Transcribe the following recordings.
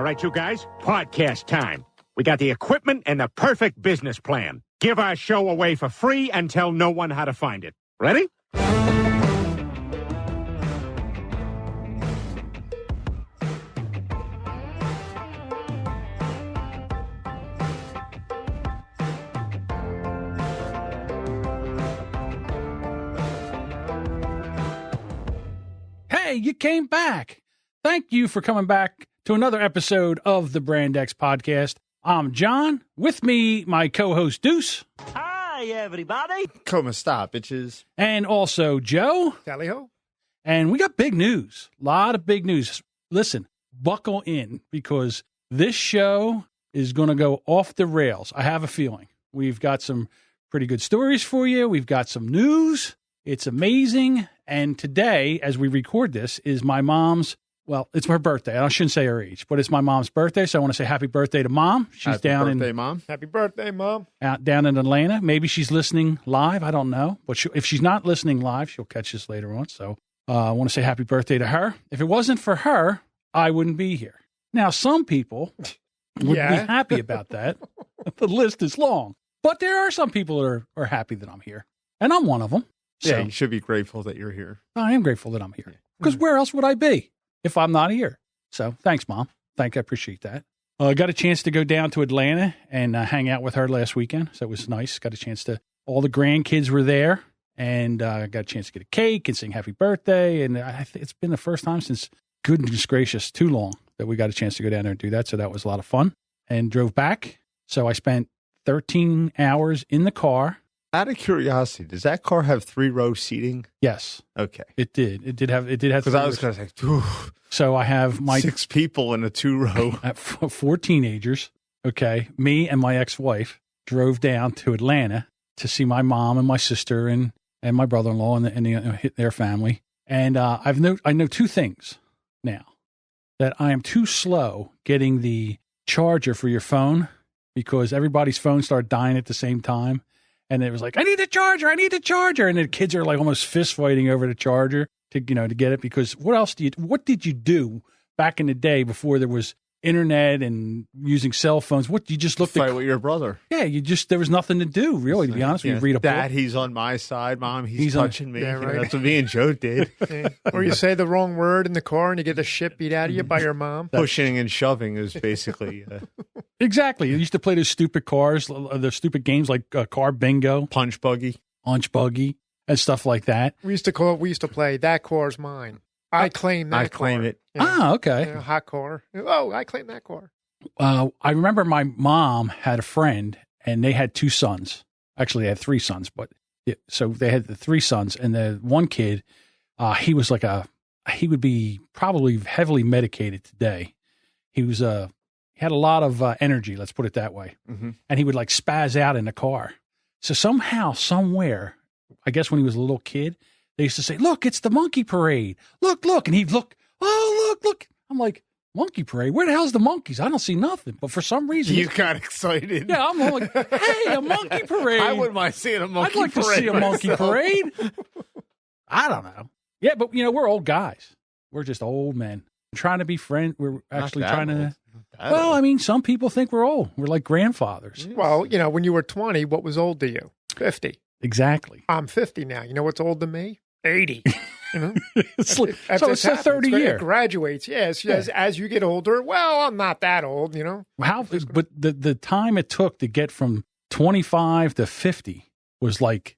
All right, you guys, podcast time. We got the equipment and the perfect business plan. Give our show away for free and tell no one how to find it. Ready? Hey, you came back. Thank you for coming back to another episode of the Brand X Podcast. I'm John. With me, my co-host Deuce. Hi, everybody. Como sta, bitches. And also Joe. Tally-ho. And we got big news. A lot of big news. Listen, buckle in because this show is going to go off the rails. I have a feeling. We've got some pretty good stories for you. We've got some news. It's amazing. And today, as we record this, is my mom's, well, it's her birthday. I shouldn't say her age, but it's my mom's birthday. So I want to say happy birthday to Mom. She's happy down birthday, Mom. Happy birthday, Mom. Down in Atlanta. Maybe she's listening live. I don't know. But if she's not listening live, she'll catch this later on. So I want to say happy birthday to her. If it wasn't for her, I wouldn't be here. Now, some people would be happy about that. The list is long. But there are some people that are happy that I'm here. And I'm one of them. So, yeah, you should be grateful that you're here. I am grateful that I'm here. Because where else would I be if I'm not here? So thanks, Mom. I appreciate that. I got a chance to go down to Atlanta and hang out with her last weekend. So it was nice. Got a chance to, all the grandkids were there. And got a chance to get a cake and sing happy birthday. And it's been the first time since, goodness gracious, too long that we got a chance to go down there and do that. So that was a lot of fun. And drove back. So I spent 13 hours in the car. Out of curiosity, does that car have 3-row seating? Yes. Okay. It did. It did have. Because I was going to say, so I have my 6 people in a 2-row. 4 teenagers. Okay. Me and my ex-wife drove down to Atlanta to see my mom and my sister and my brother-in-law and their family. And I know 2 things now. That I am too slow getting the charger for your phone because everybody's phone started dying at the same time. And it was like, I need the charger. And the kids are like almost fist fighting over the charger to get it. Because what did you do back in the day before there was internet and using cell phones? What, you just looked fight with your brother. Yeah, there was nothing to do, really, to be honest. You read a book. Dad, he's on my side. Mom, he's touching me. Yeah, right. That's what me and Joe did. Yeah. Or you say the wrong word in the car and you get the shit beat out of you by your mom. Pushing and shoving is basically... Exactly. You used to play those stupid the stupid games like car bingo. Punch buggy, and stuff like that. We used to play That Car's Mine. I claim that car. I claim it. Yeah. Okay. Hot car. Oh, I claim that car. I remember my mom had a friend, and they had 2 sons. Actually, they had 3 sons, but so they had the 3 sons, and the one kid, he was he would be probably heavily medicated today. He was he had a lot of energy, let's put it that way, and he would like spaz out in the car. So somehow, somewhere, I guess when he was a little kid, they used to say, "Look, it's the monkey parade. Look!" And he'd look. Oh, look! I'm like, monkey parade? Where the hell's the monkeys? I don't see nothing. But for some reason, you got excited. Yeah, I'm like, hey, a monkey parade. I wouldn't mind seeing a monkey parade. I'd like to see a monkey parade. I don't know. Yeah, but we're old guys. We're just old men trying to be friends. We're actually trying to. Well, I mean, some people think we're old. We're like grandfathers. Well, when you were 20, what was old to you? 50. Exactly. I'm 50 now. You know what's old to me? 80. It's a 30 year. It graduates. Yes. As you get older, well, I'm not that old, But the time it took to get from 25 to 50 was like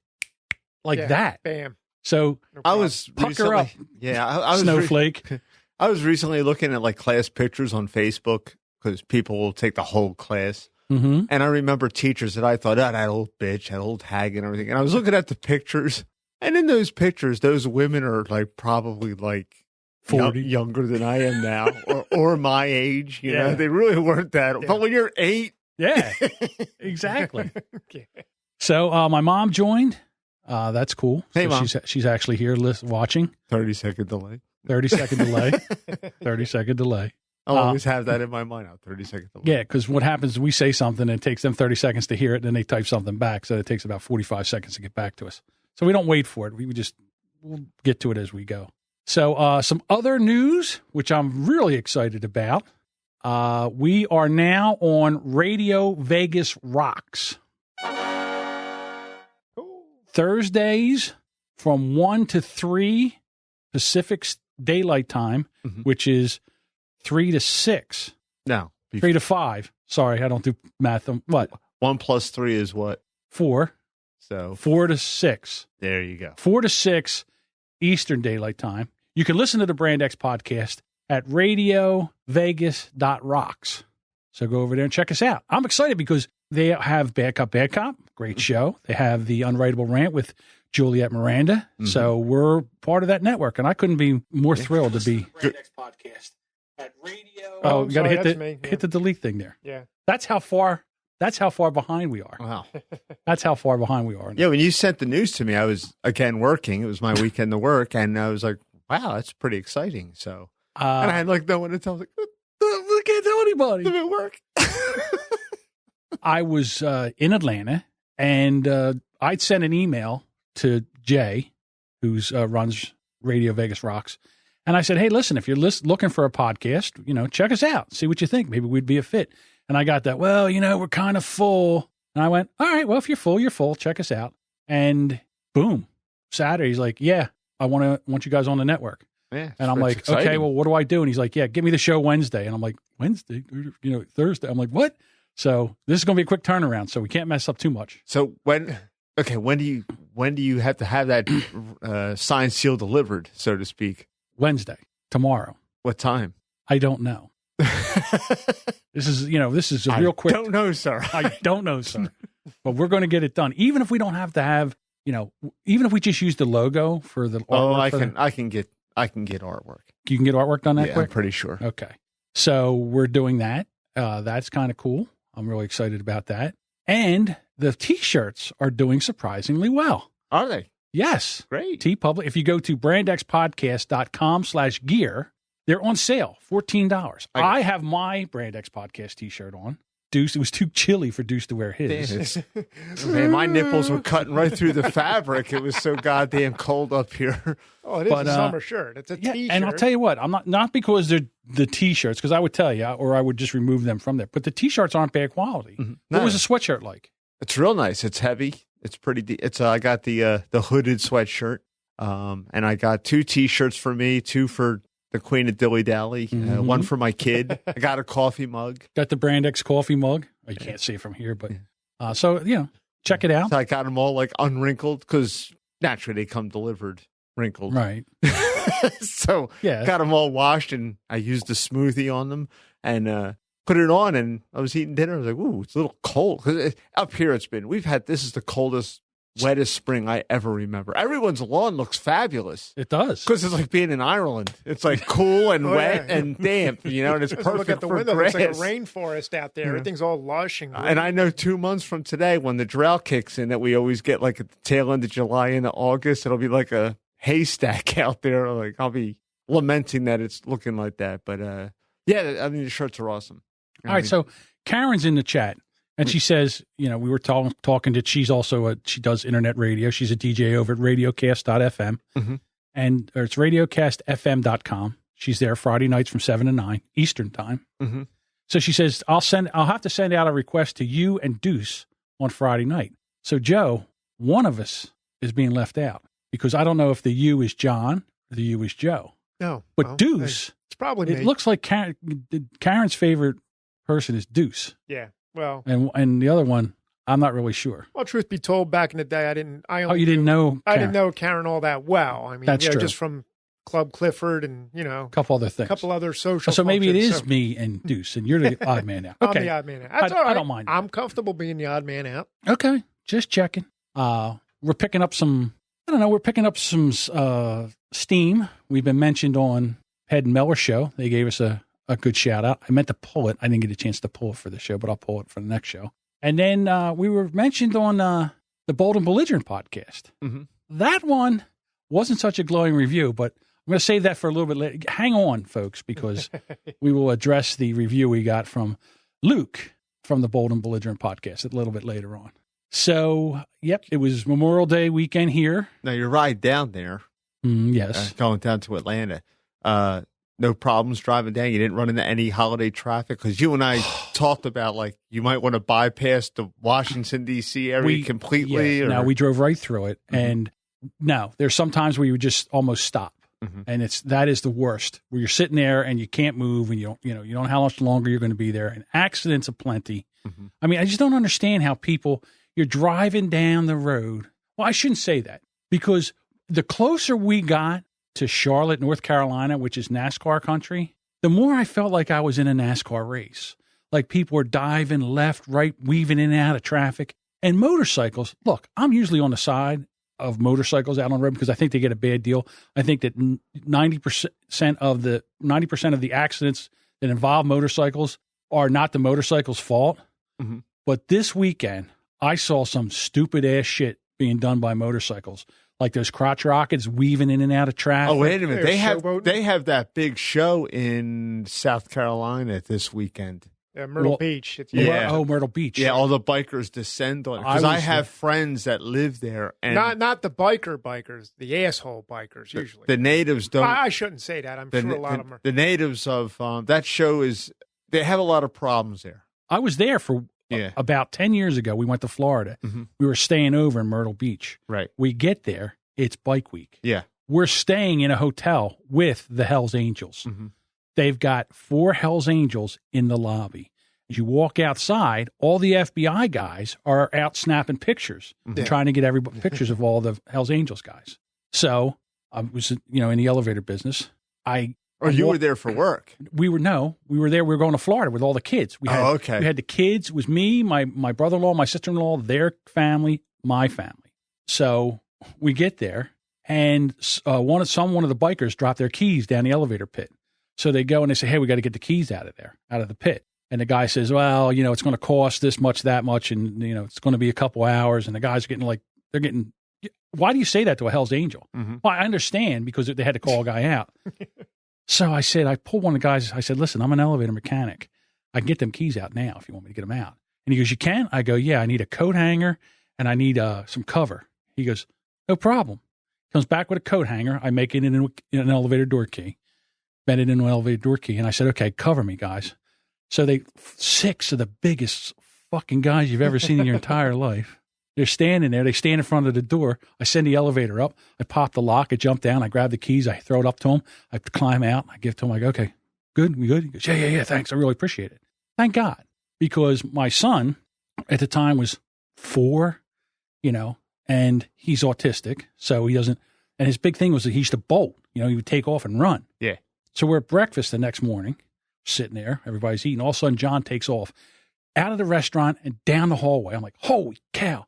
that. Bam. So I was pucker up. Yeah. I was Snowflake. I was recently looking at like class pictures on Facebook because people will take the whole class. And I remember teachers that I thought, that old bitch, that old hag and everything. And I was looking at the pictures. And in those pictures, those women are like probably like 40 younger than I am now, or my age. You know, they really weren't that. Yeah. But when you're 8, exactly. So my mom joined. That's cool. Hey, so Mom. She's actually here watching. 30-second delay. 30-second delay. 30-second delay. I always have that in my mind now. 30-second delay. Yeah, because what happens is we say something and it takes them 30 seconds to hear it, and then they type something back. So it takes about 45 seconds to get back to us. So we don't wait for it. We'll get to it as we go. So some other news, which I'm really excited about. We are now on Radio Vegas Rocks. Thursdays from 1 to 3 Pacific Daylight Time, which is 3 to 6. No. 3 to 5. Sorry, I don't do math. What? 1 plus 3 is what? 4. So 4 to 6. There you go. 4 to 6 Eastern Daylight Time. You can listen to the Brand X podcast at radiovegas.rocks. So go over there and check us out. I'm excited because they have Bad Cop, great show. They have the Unwritable Rant with Juliet Miranda. So we're part of that network, and I couldn't be more thrilled to be. Brand X podcast at radio. Oh, you got to hit the delete thing there. Yeah, that's how far behind we are. Wow, that's how far behind we are. Yeah, when you sent the news to me, I was again working. It was my weekend to work, and I was like, "Wow, that's pretty exciting." So, and I had like no one to tell. I was like, we can't tell anybody. Did it work? I was in Atlanta, and I'd sent an email to Jay, who runs Radio Vegas Rocks, and I said, "Hey, listen, if you're looking for a podcast, check us out, see what you think. Maybe we'd be a fit." And I got that. Well, we're kind of full, and I went, "All right, well, if you're full, you're full. Check us out." And boom, Saturday, he's like, "Yeah, I want you guys on the network." Yeah, and I'm like, exciting. "Okay, well, what do I do?" And he's like, "Yeah, give me the show Wednesday." And I'm like, "Wednesday? Thursday?" I'm like, "What?" So this is going to be a quick turnaround, so we can't mess up too much. So when do you have to have that signed, seal, delivered, so to speak? Wednesday, tomorrow. What time? I don't know. This is a real quick. I don't know, sir. I don't know, sir. But we're going to get it done, even if we don't have to have, even if we just use the logo for the. I can get artwork. You can get artwork done that quick? I'm pretty sure. Okay, so we're doing that. That's kind of cool. I'm really excited about that. And the T-shirts are doing surprisingly well. Are they? Yes. Great. T-Public. If you go to brandxpodcast.com/gear, they're on sale, $14. I have my Brand X Podcast T-shirt on. Deuce, it was too chilly for Deuce to wear his. Man, my nipples were cutting right through the fabric. It was so goddamn cold up here. Oh, it is a summer shirt. It's a T-shirt. And I'll tell you what, I'm not because they're the T-shirts, because I would tell you, or I would just remove them from there. But the T-shirts aren't bad quality. Mm-hmm. What was the sweatshirt like? It's real nice. It's heavy. It's pretty. I got the hooded sweatshirt, and I got 2 T-shirts for me, 2 for the Queen of Dilly Dally, 1 for my kid. I got a coffee mug. Got the Brand X coffee mug. Oh, you can't see it from here, but so check it out. So I got them all like unwrinkled because naturally they come delivered wrinkled, right? So got them all washed, and I used a smoothie on them and put it on. And I was eating dinner. I was like, "Ooh, it's a little cold." Because up here this is the coldest, wettest spring I ever remember. Everyone's lawn looks fabulous. It does. Because it's like being in Ireland. It's like cool and wet and damp, and it's perfect look at the for window. grass. It's like a rainforest out there. Everything's all lush and green. And I know 2 months from today, when the drought kicks in, that we always get like at the tail end of July into August, it'll be like a haystack out there. Like I'll be lamenting that it's looking like that. But the shirts are awesome. All right, so Karen's in the chat. And she says, we were talking that she's also she does internet radio. She's a DJ over at radiocast.fm. And it's radiocastfm.com. She's there Friday nights from 7 to 9 Eastern time. So she says, I'll have to send out a request to you and Deuce on Friday night. So Joe, one of us is being left out because I don't know if the you is John or the you is Joe. No. But Deuce, it's probably me. It looks like Karen's favorite person is Deuce. Yeah. Well, and the other one, I'm not really sure. Well, truth be told, back in the day, you didn't know Karen. I didn't know Karen all that well. I mean, that's true. Just from Club Clifford and a couple other things, a couple other social. So maybe it is me and Deuce, and you're the odd man out. Okay, I'm the odd man out. That's all right. I don't mind. I'm comfortable being the odd man out. Okay, just checking. We're picking up some. I don't know. We're picking up some steam. We've been mentioned on Head and Meller show. They gave us a good shout out. I meant to pull it. I didn't get a chance to pull it for the show, but I'll pull it for the next show. And then we were mentioned on the Bold and Belligerent podcast. That one wasn't such a glowing review, but I'm going to save that for a little bit later. Hang on, folks, because we will address the review we got from Luke from the Bold and Belligerent podcast a little bit later on. So, yep, it was Memorial Day weekend here. Now, your ride down there, yes, going down to Atlanta, no problems driving down? You didn't run into any holiday traffic? Because you and I talked about, like, you might want to bypass the Washington, D.C. area completely. Yeah, or... No, we drove right through it. Mm-hmm. And no, there's sometimes where you would just almost stop. Mm-hmm. And that is the worst, where you're sitting there and you can't move and you don't know how much longer you're going to be there. And accidents aplenty. Mm-hmm. I mean, I just don't understand how you're driving down the road. Well, I shouldn't say that, because the closer we got to Charlotte, North Carolina, which is NASCAR country, the more I felt like I was in a NASCAR race. Like people were diving left, right, weaving in and out of traffic. And motorcycles, look, I'm usually on the side of motorcycles out on the road because I think they get a bad deal. I think that 90% of the accidents that involve motorcycles are not the motorcycle's fault. Mm-hmm. But this weekend, I saw some stupid ass shit being done by motorcycles. Like those crotch rockets weaving in and out of traffic. Oh, wait a minute. They have that big show in South Carolina this weekend. Yeah, Myrtle Beach. Myrtle Beach. Yeah, all the bikers descend on it. Because I have friends that live there. And not the bikers, the asshole bikers, usually. The natives don't. I shouldn't say that. I'm sure a lot of them are. The natives of that show they have a lot of problems there. I was there for about 10 years ago. We went to Florida. Mm-hmm. We were staying over in Myrtle Beach. Right. We get there. It's Bike Week. Yeah. We're staying in a hotel with the Hells Angels. Mm-hmm. They've got 4 Hells Angels in the lobby. As you walk outside, all the FBI guys are out snapping pictures, trying to get pictures of all the Hells Angels guys. So I was, in the elevator business. You were there for work? We were there. We were going to Florida with all the kids. We had the kids. It was me, my brother-in-law, my sister-in-law, their family, my family. So we get there, and one of the bikers dropped their keys down the elevator pit. So they go and they say, "Hey, we got to get the keys out of the pit." And the guy says, "Well, it's going to cost this much, that much, and it's going to be a couple hours." And the guys are getting why do you say that to a Hell's Angel? Mm-hmm. Well, I understand, because they had to call a guy out. So I pulled one of the guys. I said, "Listen, I'm an elevator mechanic. I can get them keys out now if you want me to get them out." And he goes, "You can?" I go, "Yeah, I need a coat hanger and I need some cover." He goes, "No problem." Comes back with a coat hanger. I make it in an elevator door key, bend it into an elevator door key. And I said, "Okay, cover me, guys." So 6 of the biggest fucking guys you've ever seen in your entire life. They're standing there. They stand in front of the door. I send the elevator up. I pop the lock. I jump down. I grab the keys. I throw it up to him. I climb out. I give it to him. I go, "Okay, good? We good?" He goes, Yeah, thanks. I really appreciate it. Thank God. Because my son at the time was 4, and he's autistic. So he doesn't, and his big thing was that he used to bolt. He would take off and run. Yeah. So we're at breakfast the next morning, sitting there. Everybody's eating. All of a sudden, John takes off out of the restaurant and down the hallway. I'm like, holy cow.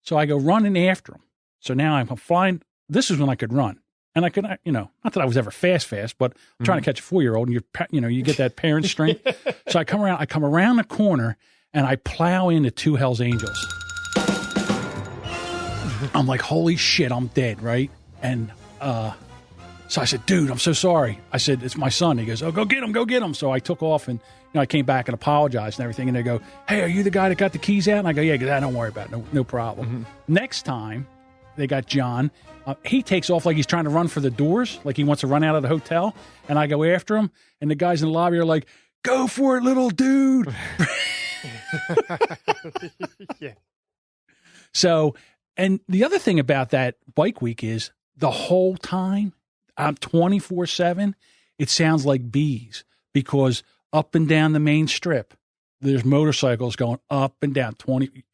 So I go running after him. So now I'm flying. This is when I could run. And I could, not that I was ever fast, but I'm trying to catch a 4-year-old, and you get that parent strength. So I come around the corner and I plow into 2 Hells Angels. I'm like, holy shit, I'm dead, right? And so I said, "Dude, I'm so sorry." I said, "It's my son." He goes, "Oh, go get him. So I took off, and I came back and apologized and everything. And they go, "Hey, are you the guy that got the keys out?" And I go, "Yeah, don't worry about it. No problem." Mm-hmm. Next time, they got John. He takes off like he's trying to run for the doors, like he wants to run out of the hotel. And I go after him, and the guys in the lobby are like, "Go for it, little dude." Yeah. So, and the other thing about that Bike Week is the whole time, I'm 24/7. It sounds like bees, because up and down the main strip, there's motorcycles going up and down.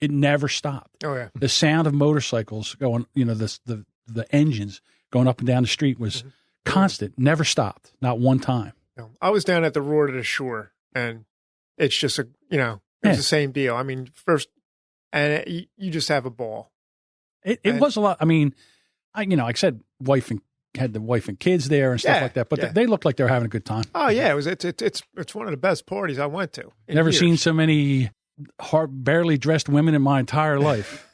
It never stopped. Oh yeah. The sound of motorcycles going, the engines going up and down the street was constant. Never stopped. Not one time. No. I was down at the Roar to the Shore, and it's just it was the same deal. I mean, first, and you just have a ball. It was a lot. I mean, like I said, had the wife and kids there and stuff like that, but they looked like they were having a good time. Oh yeah, it's one of the best parties I went to. Never seen so many barely dressed women in my entire life.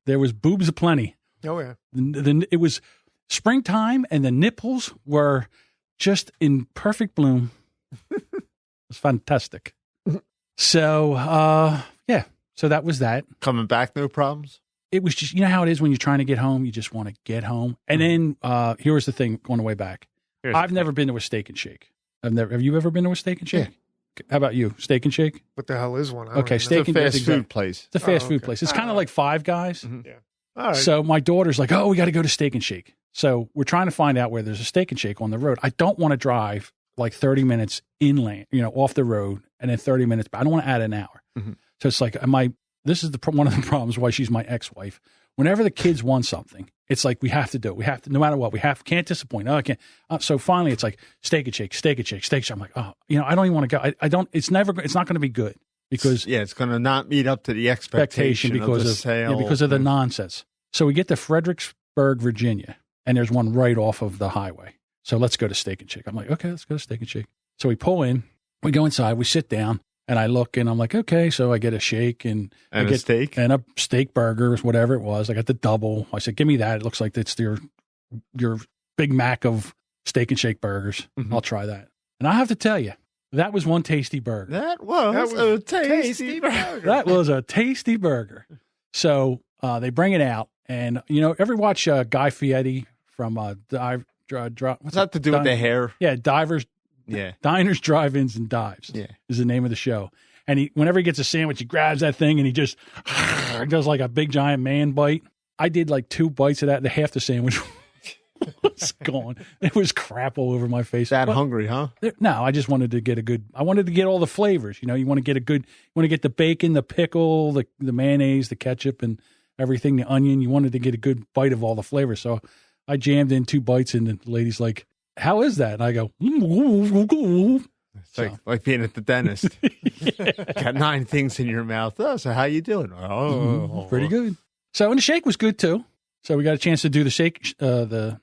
There was boobs aplenty. Oh yeah. It was springtime, and the nipples were just in perfect bloom. It was fantastic. So so that was that. Coming back, no problems? It was just, how it is when you're trying to get home, you just want to get home. And then here was the thing, going way back. I've never been to a Steak and Shake. Have you ever been to a Steak and Shake? Yeah. How about you? Steak and Shake? What the hell is one? Okay, Steak and Shake. It's a fast food place. It's a fast food place. It's kind of like Five Guys. Mm-hmm. Yeah. All right. So my daughter's like, we got to go to Steak and Shake. So we're trying to find out where there's a Steak and Shake on the road. I don't want to drive like 30 minutes inland, off the road, and then 30 minutes. But I don't want to add an hour. Mm-hmm. So it's like, this is one of the problems why she's my ex-wife. Whenever the kids want something, it's like, we have to do it. We have to, no matter what, can't disappoint. I can't. So finally it's like Steak and Shake, Steak and Shake, Steak and Shake. I'm like, I don't even want to go. it's not going to be good because it's going to not meet up to the expectation because of the sale. Because of the nonsense. So we get to Fredericksburg, Virginia, and there's one right off of the highway. So let's go to Steak and Shake. I'm like, okay, let's go to Steak and Shake. So we pull in, we go inside, we sit down. And I look and I'm like, okay, so I get a shake and I get a steak and a steak burger, whatever it was. I got the double. I said, give me that. It looks like it's your Big Mac of Steak and Shake burgers. Mm-hmm. I'll try that. And I have to tell you, that was one tasty burger. That was a tasty burger. That was a tasty burger. So they bring it out, and ever watch Guy Fieri from what's that to do with the hair? Yeah, Divers. Yeah. Diners, Drive-Ins, and Dives is the name of the show. And whenever he gets a sandwich, he grabs that thing and he just does like a big giant man bite. I did like 2 bites of that, and half the sandwich was gone. It was crap all over my face. Hungry, huh? No, I just wanted to get I wanted to get all the flavors. You want to get the bacon, the pickle, the mayonnaise, the ketchup, and everything, the onion. You wanted to get a good bite of all the flavors. So I jammed in 2 bites, and the lady's like, how is that? And I go, it's like being at the dentist. Got 9 things in your mouth. Oh, so how you doing? Oh, pretty good. So, and the shake was good too. So we got a chance to do the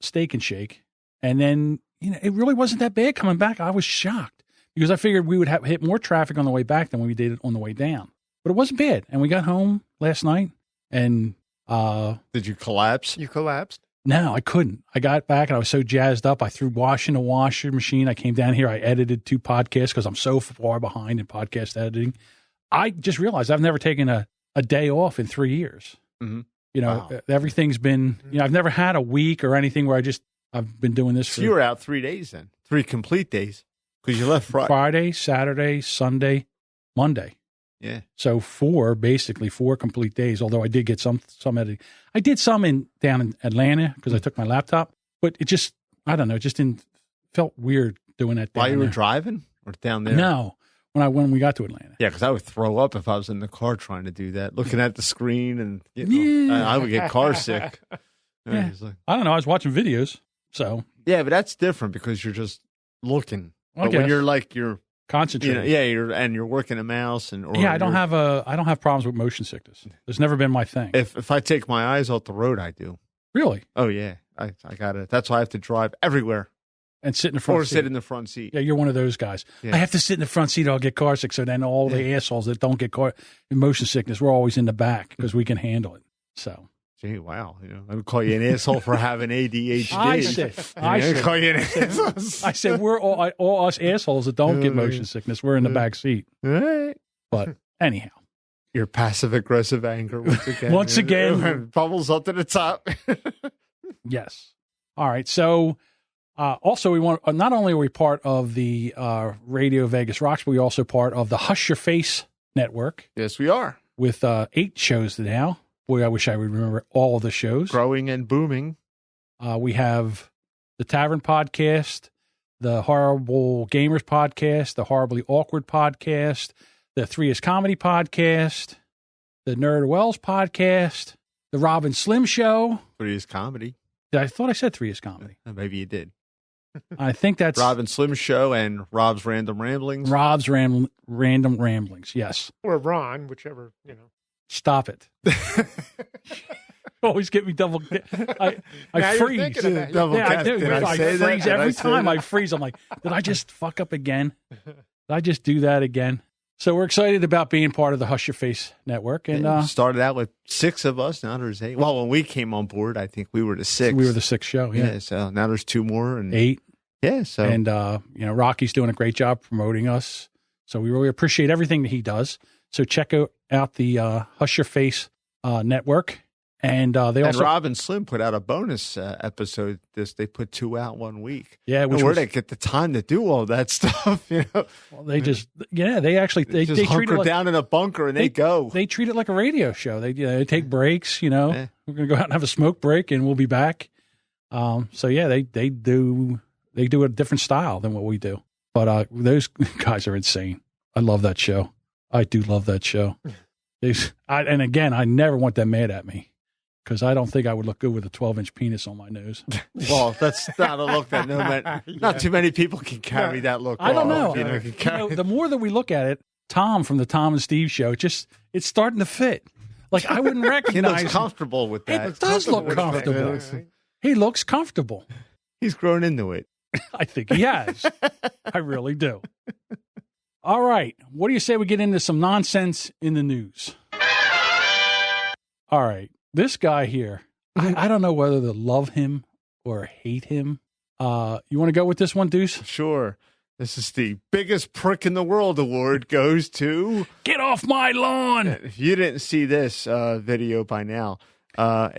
Steak and Shake. And then, it really wasn't that bad coming back. I was shocked because I figured we would hit more traffic on the way back than we did on the way down. But it wasn't bad. And we got home last night and, did you collapse? You collapsed? No, I couldn't. I got back and I was so jazzed up. I threw wash in the washer machine. I came down here. I edited 2 podcasts because I'm so far behind in podcast editing. I just realized I've never taken a day off in 3 years. Mm-hmm. Everything's been, I've never had a week or anything where I've been doing this. So you were out 3 days then, 3 complete days because you left Friday, Saturday, Sunday, Monday. Yeah. So 4 complete days, although I did get some editing. I did some down in Atlanta because I took my laptop, but it just, I don't know, it just felt weird doing that. While you were driving or down there? No, when we got to Atlanta. Yeah, because I would throw up if I was in the car trying to do that, looking at the screen and I would get car sick. Yeah. I don't know. I was watching videos, so. Yeah, but that's different because you're just looking. But when you're concentrating. You're working a mouse I don't have problems with motion sickness. There's never been my thing. If I take my eyes off the road, I do. Really? Oh yeah, I got it. That's why I have to drive everywhere and sit in the front seat. Sit in the front seat. Yeah, you're one of those guys. Yeah. I have to sit in the front seat or I'll get car sick. So then all the assholes that don't get motion sickness, we're always in the back because we can handle it. So. Gee, wow. I would call you an asshole for having ADHD. I said we're all us assholes that don't get motion sickness. We're in the back seat. Right. But anyhow. Your passive-aggressive anger once again. Bubbles up to the top. Yes. All right. So also we want, not only are we part of the Radio Vegas Rocks, but we're also part of the Hush Your Face network. Yes, we are. With 8 shows now. Boy, I wish I would remember all of the shows. Growing and booming. We have the Tavern Podcast, the Horrible Gamers Podcast, the Horribly Awkward Podcast, the 3 is Comedy Podcast, the Nerd Wells Podcast, the Rob and Slim Show. 3 is Comedy. I thought I said 3 is Comedy. Maybe you did. I think that's Rob and Slim Show and Rob's Random Ramblings. Rob's Random Ramblings, yes. Or Ron, whichever, Stop it. Always get me double. I freeze. Double I do. I freeze every time I freeze. I'm like, did I just fuck up again? Did I just do that again? So we're excited about being part of the Hush Your Face network. And started out with 6 of us. Now there's 8. Well, when we came on board, I think we were the 6th. We were the 6th show. Yeah. So now there's 2 more and 8. Yeah. So and Rocky's doing a great job promoting us. So we really appreciate everything that he does. So check out the Hush Your Face network. And they also Rob and Slim put out a bonus episode. They put 2 out 1 week. Yeah, where they get the time to do all that stuff, you know? Well, they just they actually they just treat it like, down in a bunker and they go. They treat it like a radio show. They take breaks. You know, we're gonna go out and have a smoke break, and we'll be back. So yeah, they do a different style than what we do. But those guys are insane. I love that show. I do love that show. And again, I never want them mad at me. Because I don't think I would look good with a 12-inch penis on my nose. Well, that's not a look that not too many people can carry that look. I don't know. The more that we look at it, Tom from the Tom and Steve show, it's starting to fit. Like I wouldn't recognize. He looks comfortable with that. It does look comfortable. He looks comfortable. He's grown into it. I think he has. I really do. All right. What do you say we get into some nonsense in the news? All right. This guy here, I don't know whether to love him or hate him. You want to go with this one, Deuce? Sure. This is the biggest prick in the world award goes to... Get off my lawn! If you didn't see this video by now...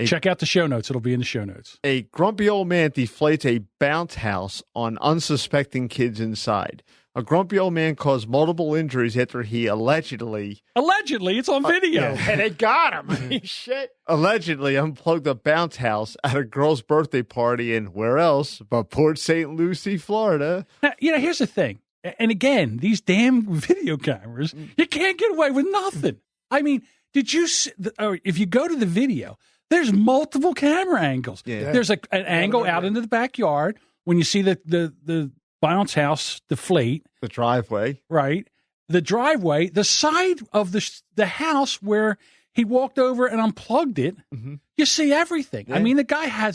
check out the show notes. It'll be in the show notes. A grumpy old man deflates a bounce house on unsuspecting kids inside. A grumpy old man caused multiple injuries after he allegedly, it's on video. And they got him. I mean, shit. Allegedly unplugged a bounce house at a girl's birthday party in where else but Port St. Lucie, Florida. Now, here's the thing. And again, these damn video cameras, you can't get away with nothing. I mean, did you see, if you go to the video, there's multiple camera angles. Yeah. There's an angle out into the backyard when you see the bounce house deflate. The driveway. Right. The driveway, the side of the house where he walked over and unplugged it, you see everything. Yeah. I mean, the guy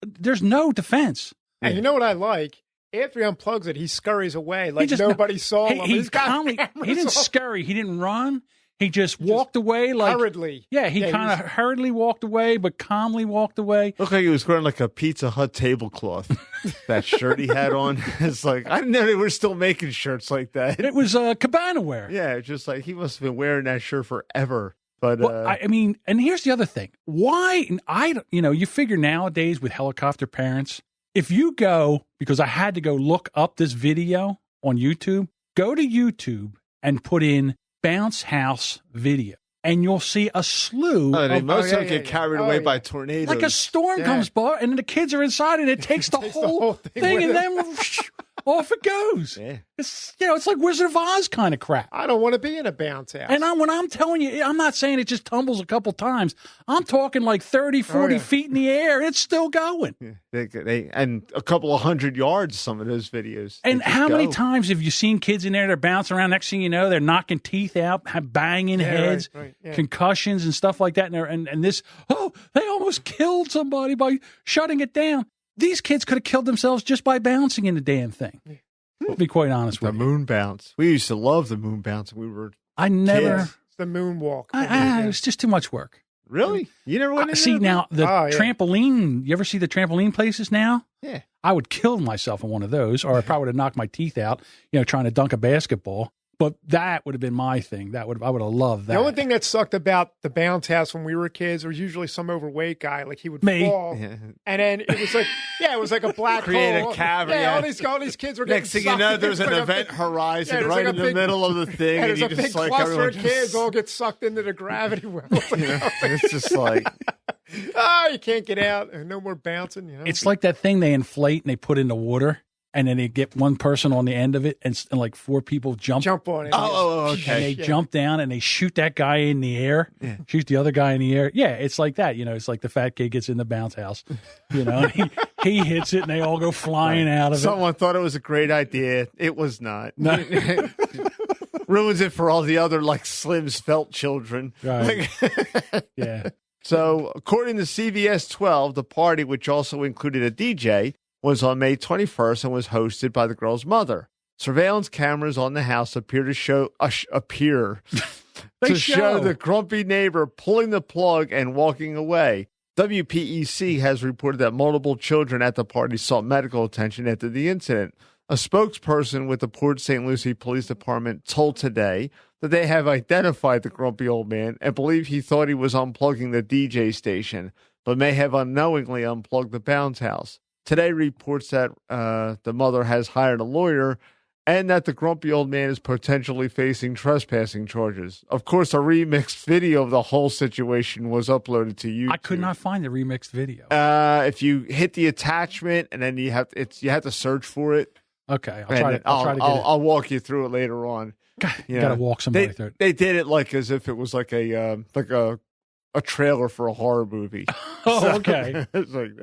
there's no defense. And you know what I like? After he unplugs it, he scurries away like nobody saw him. He didn't scurry. He didn't run. He just walked away like hurriedly. Yeah, he kind of hurriedly walked away, but calmly walked away. Looked like he was wearing like a Pizza Hut tablecloth. That shirt he had on. It's like I didn't know they were still making shirts like that. It was cabana wear. Yeah, just like he must have been wearing that shirt forever. But I mean, and here's the other thing. Why? You figure nowadays with helicopter parents, if you go, because I had to go look up this video on YouTube, go to YouTube and put in bounce house video, and you'll see a slew of most of them get carried away by tornadoes. Like a storm comes by, and then the kids are inside, and it takes the whole thing and then off it goes. Yeah. It's like Wizard of Oz kind of crap. I don't want to be in a bounce house. And when I'm telling you, I'm not saying it just tumbles a couple times. I'm talking like 30, 40 feet in the air. It's still going. Yeah. And a couple of 100 yards, some of those videos. And how many times have you seen kids in there, they're bouncing around, next thing you know, they're knocking teeth out, banging heads, concussions and stuff like that. And this, they almost killed somebody by shutting it down. These kids could have killed themselves just by bouncing in the damn thing. To be quite honest with you. The moon bounce. We used to love the moon bounce when we were kids. It's the moonwalk. It was just too much work. Really? You never went in see, there? now, the trampoline, you ever see the trampoline places now? Yeah. I would kill myself in one of those, or I probably would have knocked my teeth out, trying to dunk a basketball. But that would have been my thing. I would have loved that. The only thing that sucked about the bounce house when we were kids, there was usually some overweight guy, like he would fall, and then it was like a black create hole. A cavern. Yeah, all these kids were getting next thing you know, there's an event horizon right in the middle of the thing, and there's a big cluster of kids all get sucked into the gravity well. It's just like, you can't get out, and no more bouncing. It's like that thing they inflate and they put in the water. And then they get one person on the end of it, and like 4 people jump on it. Oh, okay. And they jump down and they shoot that guy in the air, shoot the other guy in the air. Yeah, it's like that. It's like the fat kid gets in the bounce house, and he hits it, and they all go flying out of it. Someone thought it was a great idea. It was not. No. Ruins it for all the other like Slim's felt children. Right. Yeah. So according to CBS 12, the party, which also included a DJ, was on May 21st and was hosted by the girl's mother. Surveillance cameras on the house appear to show the grumpy neighbor pulling the plug and walking away. WPEC has reported that multiple children at the party sought medical attention after the incident. A spokesperson with the Port St. Lucie Police Department told Today that they have identified the grumpy old man and believe he thought he was unplugging the DJ station, but may have unknowingly unplugged the bounce house. Today reports that the mother has hired a lawyer and that the grumpy old man is potentially facing trespassing charges. Of course, a remixed video of the whole situation was uploaded to YouTube. I could not find the remixed video. If you hit the attachment and then you have to search for it. Okay, I'll try to get it. I'll walk you through it later on. You got to walk somebody through it. They did it like as if it was like a trailer for a horror movie. Okay. It's like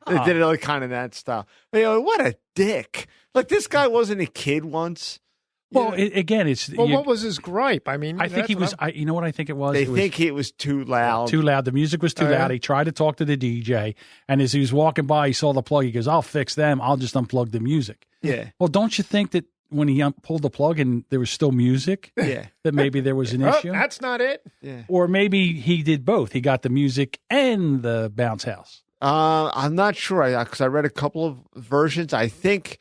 they did it like kind of that style. But, what a dick! Like this guy wasn't a kid once. Well, it's what was his gripe? I mean, I think he was. You know what I think it was? They think it was too loud. Too loud. The music was too loud. He tried to talk to the DJ, and as he was walking by, he saw the plug. He goes, "I'll fix them. I'll just unplug the music." Yeah. Well, don't you think that when he pulled the plug and there was still music, that maybe there was an issue? That's not it. Yeah. Or maybe he did both. He got the music and the bounce house. I'm not sure because I read a couple of versions. I think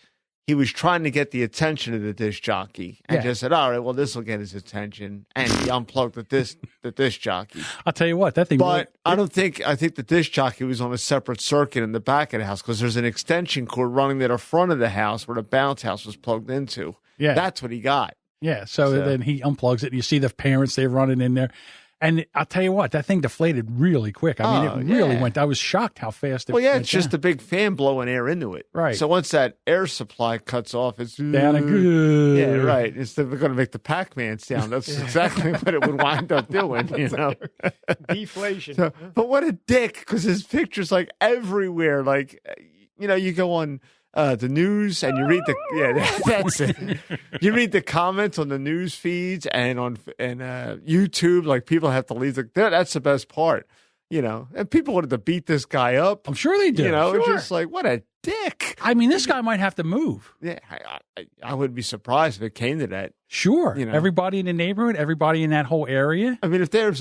he was trying to get the attention of the disc jockey and just said, "All right, well, this will get his attention," and he unplugged the disc jockey. I'll tell you what, that thing. But I think the disc jockey was on a separate circuit in the back of the house because there's an extension cord running to the front of the house where the bounce house was plugged into. Yeah, that's what he got. Yeah, so then he unplugs it, and you see the parents, they're running in there. And I'll tell you what, that thing deflated really quick. I mean, it really went. I was shocked how fast it went. Well, it's just a big fan blowing air into it. Right. So once that air supply cuts off, it's down and good. Yeah, right. Instead of going to make the Pac-Man sound, that's exactly what it would wind up doing, Deflation. So, but what a dick, because his picture's like everywhere. Like, you go on the news and you read that's it. You read the comments on the news feeds and on YouTube. Like people have to leave. That's the best part, And people wanted to beat this guy up. I'm sure they did. It's just like what a dick. I mean, this guy might have to move. Yeah, I wouldn't be surprised if it came to that. Sure, everybody in the neighborhood, everybody in that whole area. I mean, if there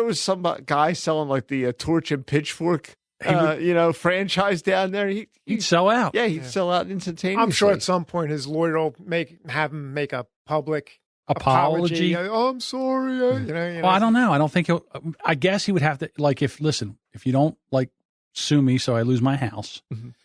was some guy selling like the Torch and Pitchfork. Franchise down there, he'd sell out. Yeah, he'd sell out instantaneously. I'm sure at some point his lawyer will have him make a public apology. Oh, I'm sorry. Well, I don't know. I don't think he'll. I guess he would have to. Like, if you don't sue me, so I lose my house,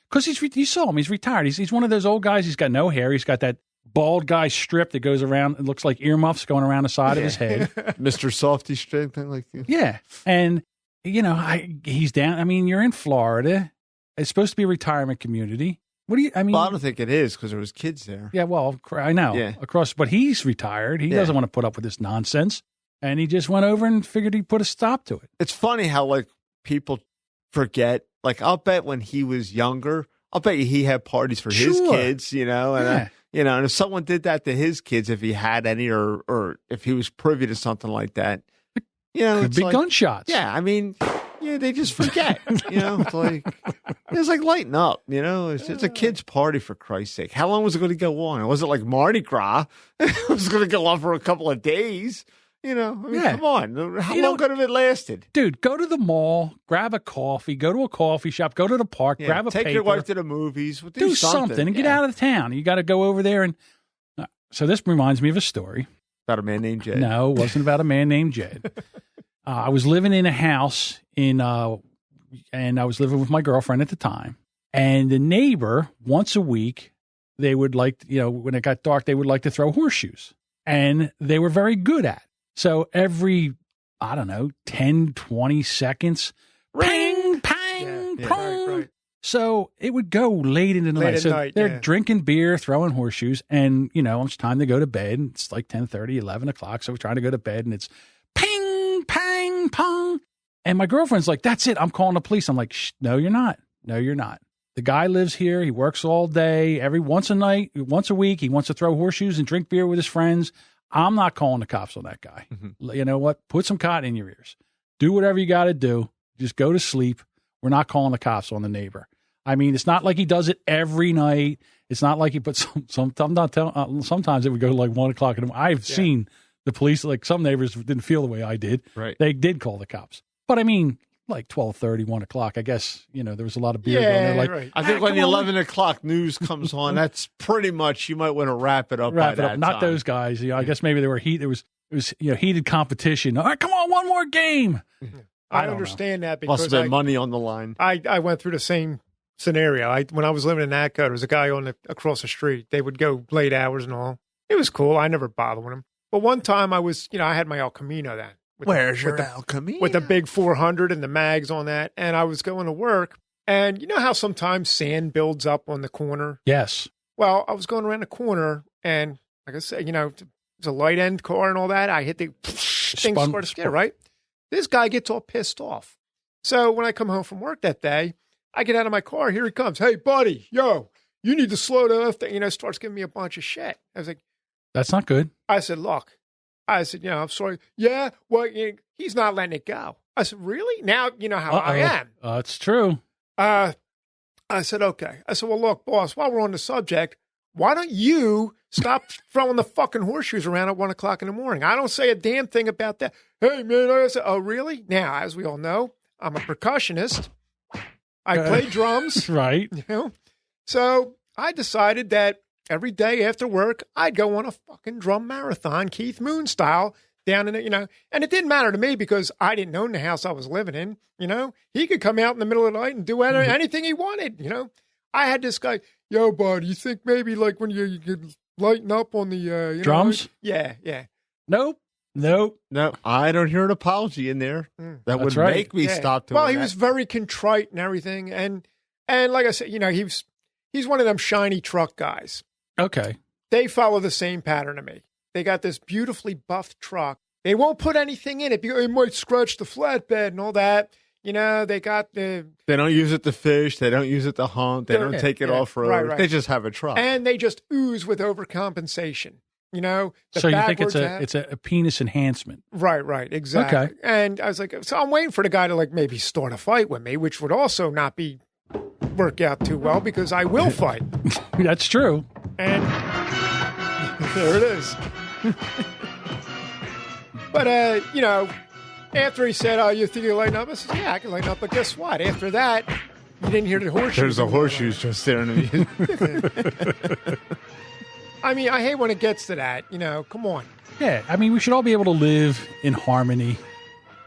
because you saw him. He's retired. He's one of those old guys. He's got no hair. He's got that bald guy strip that goes around. It looks like earmuffs going around the side of his head. Mr. Softy strip, thing like that. Yeah, and. He's down. I mean, you're in Florida. It's supposed to be a retirement community. What do you? I mean, well, I don't think it is because there was kids there. Yeah, well, I know. Yeah. But he's retired. He doesn't want to put up with this nonsense, and he just went over and figured he'd put a stop to it. It's funny how people forget. I'll bet when he was younger, I'll bet you he had parties for his kids. And and if someone did that to his kids, if he had any, or if he was privy to something like that. Could be gunshots. Yeah, I mean, they just forget. It's like lighten up. It's a kid's party for Christ's sake. How long was it going to go on? Was it like Mardi Gras? It was going to go on for a couple of days. Come on. How long could have it lasted? Dude, go to the mall, grab a coffee, go to a coffee shop, go to the park, grab a paper. Take your wife to the movies. Do something and get out of the town. You got to go over there. And so this reminds me of a story. About a man named Jed. No, it wasn't about a man named Jed. I was living in a house and I was living with my girlfriend at the time. And the neighbor, once a week, they would when it got dark, they would like to throw horseshoes. And they were very good at it. So every, 10, 20 seconds, ping, pang, pong. Right. So it would go late into the night. So they're drinking beer, throwing horseshoes, and, it's time to go to bed. It's like 10:30, 11 o'clock. So we're trying to go to bed, and it's ping, pang, pong. And my girlfriend's like, that's it. I'm calling the police. I'm like, shh, no, you're not. No, you're not. The guy lives here. He works all day. Once a week, he wants to throw horseshoes and drink beer with his friends. I'm not calling the cops on that guy. Mm-hmm. You know what? Put some cotton in your ears. Do whatever you got to do. Just go to sleep. We're not calling the cops on the neighbor. I mean, it's not like he does it every night. It's not like he puts sometimes it would go to like 1 o'clock in the morning. I've seen the police, some neighbors didn't feel the way I did. Right. They did call the cops. But I mean, 12:30, 1 o'clock, I guess, there was a lot of beer going there. Right. I think when the 11 o'clock news comes on, that's pretty much, you might want to wrap it up. Not those guys. I guess maybe there were it was heated competition. All right, come on, one more game. I understand that because Must have been money on the line. I went through the same scenario. When I was living in Atco, there was a guy across the street. They would go late hours and all. It was cool. I never bothered with him. But one time I was, I had my El Camino then. Where's your El Camino? With the big 400 and the mags on that. And I was going to work. And you know how sometimes sand builds up on the corner? Yes. Well, I was going around the corner and like I said, it's a light end car and all that. I hit the thing started to scare, right? This guy gets all pissed off. So when I come home from work that day, I get out of my car. Here he comes. Hey, buddy, yo, you need to slow down. Starts giving me a bunch of shit. I was like, that's not good. I said, look, I'm sorry. Yeah, well, he's not letting it go. I said, really? Now you know how I am. It's true. I said, okay. I said, well, look, boss, while we're on the subject, why don't you stop throwing the fucking horseshoes around at 1 o'clock in the morning? I don't say a damn thing about that. Hey, man, I said, oh, really? Now, as we all know, I'm a percussionist. I play drums. Right. So I decided that every day after work, I'd go on a fucking drum marathon, Keith Moon style, down in it, And it didn't matter to me because I didn't own the house I was living in, He could come out in the middle of the night and do anything he wanted, I had this guy, yo, bud, you think maybe like when you could lighten up on the drums? Yeah. Nope. No, I don't hear an apology in there. That would make me stop doing that. Well, he was very contrite and everything. And like I said, he's one of them shiny truck guys. Okay. They follow the same pattern to me. They got this beautifully buffed truck. They won't put anything in it because it might scratch the flatbed and all that. They got the... They don't use it to fish. They don't use it to hunt. They don't take it off-road. Right. They just have a truck. And they just ooze with overcompensation. So you think it's a penis enhancement? Right, exactly. Okay. And I was like, so I'm waiting for the guy to like maybe start a fight with me, which would also not work out too well because I will fight. That's true. And there it is. But after he said, "Oh, you think you lighten up?" I said, "Yeah, I can lighten up." But guess what? After that, you didn't hear the horseshoes. There's the horseshoes just there. I mean, I hate when it gets to that. Come on. Yeah, I mean, we should all be able to live in harmony,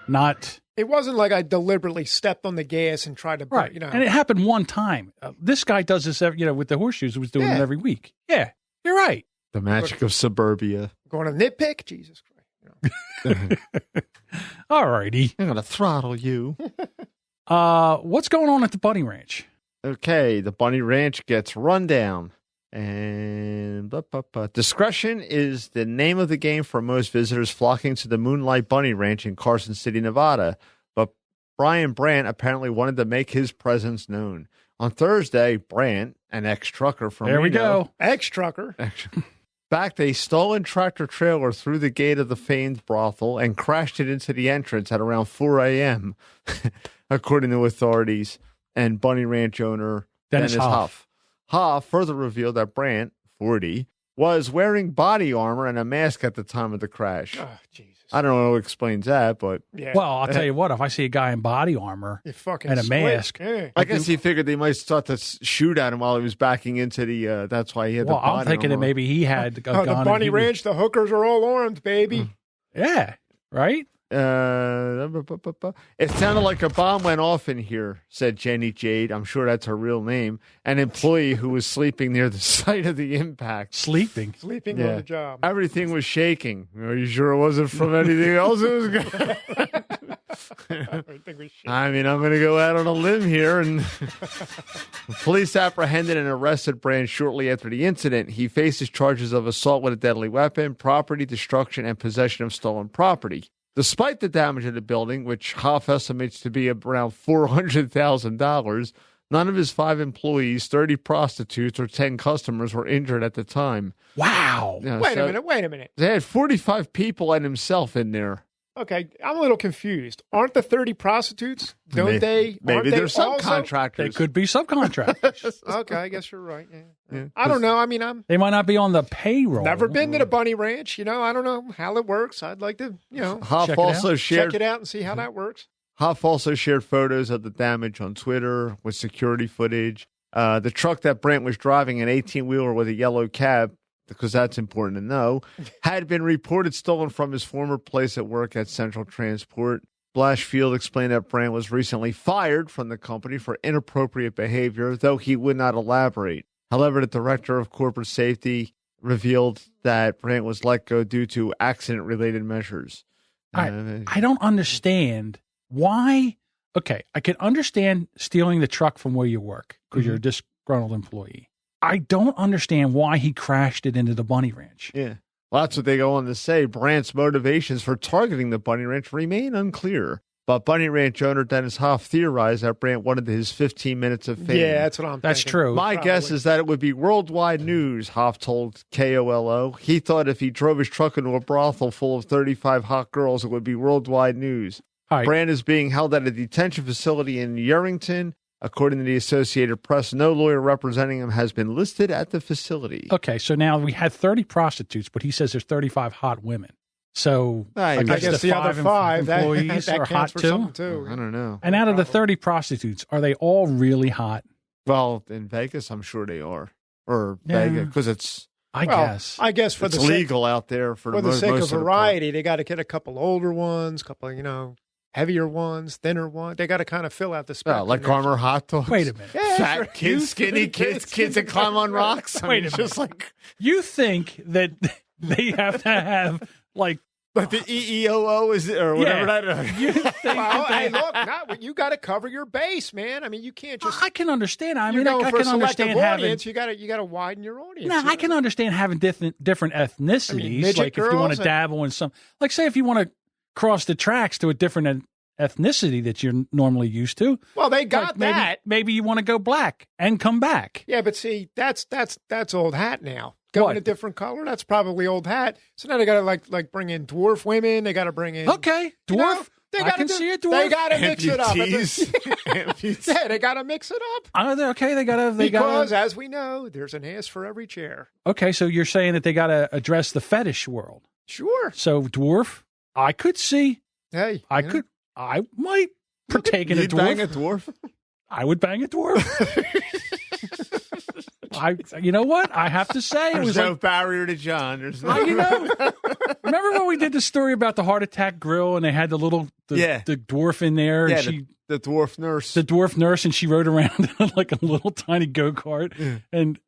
not. It wasn't like I deliberately stepped on the gas and tried to, right. And it happened one time. This guy does this, with the horseshoes. He was doing it every week. Yeah, you're right. The magic of suburbia. Going to nitpick, Jesus Christ. All righty, I'm gonna throttle you. What's going on at the Bunny Ranch? Okay, the Bunny Ranch gets run down. And discretion is the name of the game for most visitors flocking to the Moonlight Bunny Ranch in Carson City, Nevada. But Brian Brandt apparently wanted to make his presence known. On Thursday, Brandt, an ex-trucker from There we go. Ex-trucker. Backed a stolen tractor-trailer through the gate of the famed brothel and crashed it into the entrance at around 4 a.m., according to authorities and Bunny Ranch owner Dennis Huff. Huff further revealed that Brandt, 40, was wearing body armor and a mask at the time of the crash. Oh, Jesus. I don't know who explains that, but... Yeah. Well, I'll tell you what, if I see a guy in body armor and a mask... Yeah. I guess he figured they might start to shoot at him while he was backing into the... that's why he had the body I'm thinking armor. that maybe he had a gun. The Bunny Ranch, the hookers are all armed, baby. Yeah, right? It sounded like a bomb went off in here, said Jenny Jade. I'm sure that's her real name. An employee who was sleeping near the site of the impact. Sleeping on the job. Everything was shaking. Are you sure it wasn't from anything else? It was good. I mean, I'm going to go out on a limb here. And police apprehended and arrested Brand shortly after the incident. He faces charges of assault with a deadly weapon, property destruction, and possession of stolen property. Despite the damage of the building, which Hoff estimates to be around $400,000, none of his 5 employees, 30 prostitutes, or 10 customers were injured at the time. Wow. Wait a minute. They had 45 people and himself in there. Okay, I'm a little confused. Aren't the 30 prostitutes? Maybe they're subcontractors. They could be subcontractors. Okay, I guess you're right. Yeah. I don't know. I mean, they might not be on the payroll. Never been to the Bunny Ranch. I don't know how it works. I'd like to, Hoff also shared, check it out and see how that works. Hoff also shared photos of the damage on Twitter with security footage. The truck that Brent was driving, an 18-wheeler with a yellow cab, because that's important to know, had been reported stolen from his former place at work at Central Transport. Blashfield explained that Brandt was recently fired from the company for inappropriate behavior, though he would not elaborate. However, the director of corporate safety revealed that Brandt was let go due to accident-related measures. I don't understand why. Okay, I can understand stealing the truck from where you work because you're a disgruntled employee. I don't understand why he crashed it into the Bunny Ranch. Yeah. Well, that's what they go on to say. Brandt's motivations for targeting the Bunny Ranch remain unclear. But Bunny Ranch owner Dennis Hoff theorized that Brandt wanted his 15 minutes of fame. Yeah, that's what I'm thinking. That's true. My guess is that it would be worldwide news, Hoff told KOLO. He thought if he drove his truck into a brothel full of 35 hot girls, it would be worldwide news. Right. Brandt is being held at a detention facility in Yerington. According to the Associated Press, no lawyer representing him has been listed at the facility. Okay, so now we had 30 prostitutes, but he says there's 35 hot women. So I guess the other 5 employees that are counts hot for too. something too. I don't know. And out of the 30 prostitutes, are they all really hot? Well, in Vegas, I'm sure they are. Or Yeah. Vegas, because it's I guess. I guess for it's the sake, legal out there for the sake most of of the variety, they got to get a couple older ones, couple heavier ones, thinner ones. They got to kind of fill out the spectrum. like Armour hot dogs. Wait a minute. Yeah, Fat sure. kids, skinny kids, kids that climb on rocks. I Wait mean, a it's just like You think that they have to have like the EEOO is or whatever that. you think Well, that they, hey, look, you got to cover your base, man. I mean, you can't just. I can understand. I You're mean, going I for a can understand selective having. audience. You got to widen your audience. No, I can understand having different ethnicities. midget Like if you want girls to and- dabble in some, like say if you want to cross the tracks to a different ethnicity that you're normally used to. Well, they got like that. Maybe you want to go black and come back. Yeah, but see, that's old hat now. Going What? a different color, that's probably old hat. So now they got to like bring in dwarf women. They got to bring in Okay, you dwarf. know, they I gotta can do- see a dwarf. They got to mix it up. Amputees. Yeah, they got to mix it up. Okay, they gotta. Because, as we know, there's an ass for every chair. Okay, so you're saying that they gotta address the fetish world. Sure. So dwarf, I could see. Hey, I might partake in a You'd dwarf. bang a dwarf? I would bang a dwarf. You know what? I have to say, it There's was no like, barrier to John. There's no. remember when we did the story about the heart attack grill and they had the dwarf in there Yeah, and the dwarf nurse. the dwarf nurse and she rode around in like a little tiny go-kart and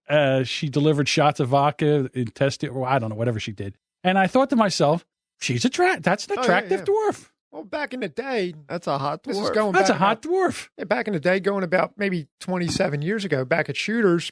she delivered shots of vodka and tested, or I don't know, whatever she did. And I thought to myself, that's an attractive dwarf. Well, back in the day, That's a hot dwarf. this is going That's a back hot about- dwarf. Yeah, back in the day, going about maybe 27 years ago, back at Shooters,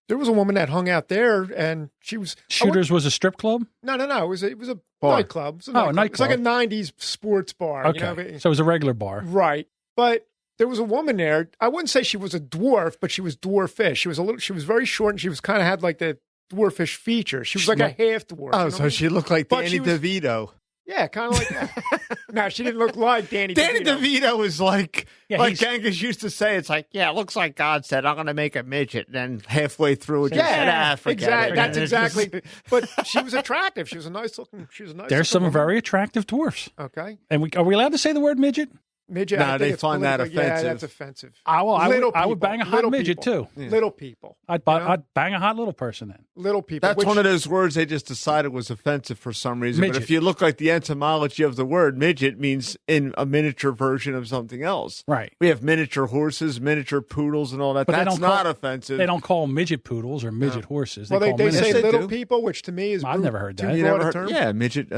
there was a woman that hung out there, and she was Shooters was a strip club? No. It was a Bar. nightclub. It was a Oh, a nightclub. It's like a nightclub. 90s sports bar. Okay. So it was a regular bar. Right. But there was a woman there. I wouldn't say she was a dwarf, but she was dwarfish. She was very short, and she was kind of had like the dwarfish feature. She was like a half dwarf. Oh, you know so what I mean? she looked like But Danny she was- DeVito. Yeah, kind of like that. No, she didn't look like Danny Danny DeVito. DeVito is like he's- Genghis used to say, it's like, yeah, it looks like God said, I'm going to make a midget. And then halfway through it, just said, forget exactly. it. That's And it's exactly. But she was attractive. She was a nice looking. There's some woman. very attractive dwarfs. Okay. And are we allowed to say the word midget? Midget. No, I think they it's find that politically- Yeah, offensive. that's offensive. I Little would people. bang a hot Little midget people. too. Little people. I'd You know? I'd bang a hot little person then. Little people. That's which- one of those words they just decided was offensive for some reason. Midget. But if you look like the etymology of the word, midget means in a miniature version of something else. Right. We have miniature horses, miniature poodles, and all that. But they That's don't call- not offensive. They don't call them midget poodles or midget horses. They Well, call they them say Yes, they little do. people, which to me is. I've never heard too that. You broad never a heard? term. Yeah, midget.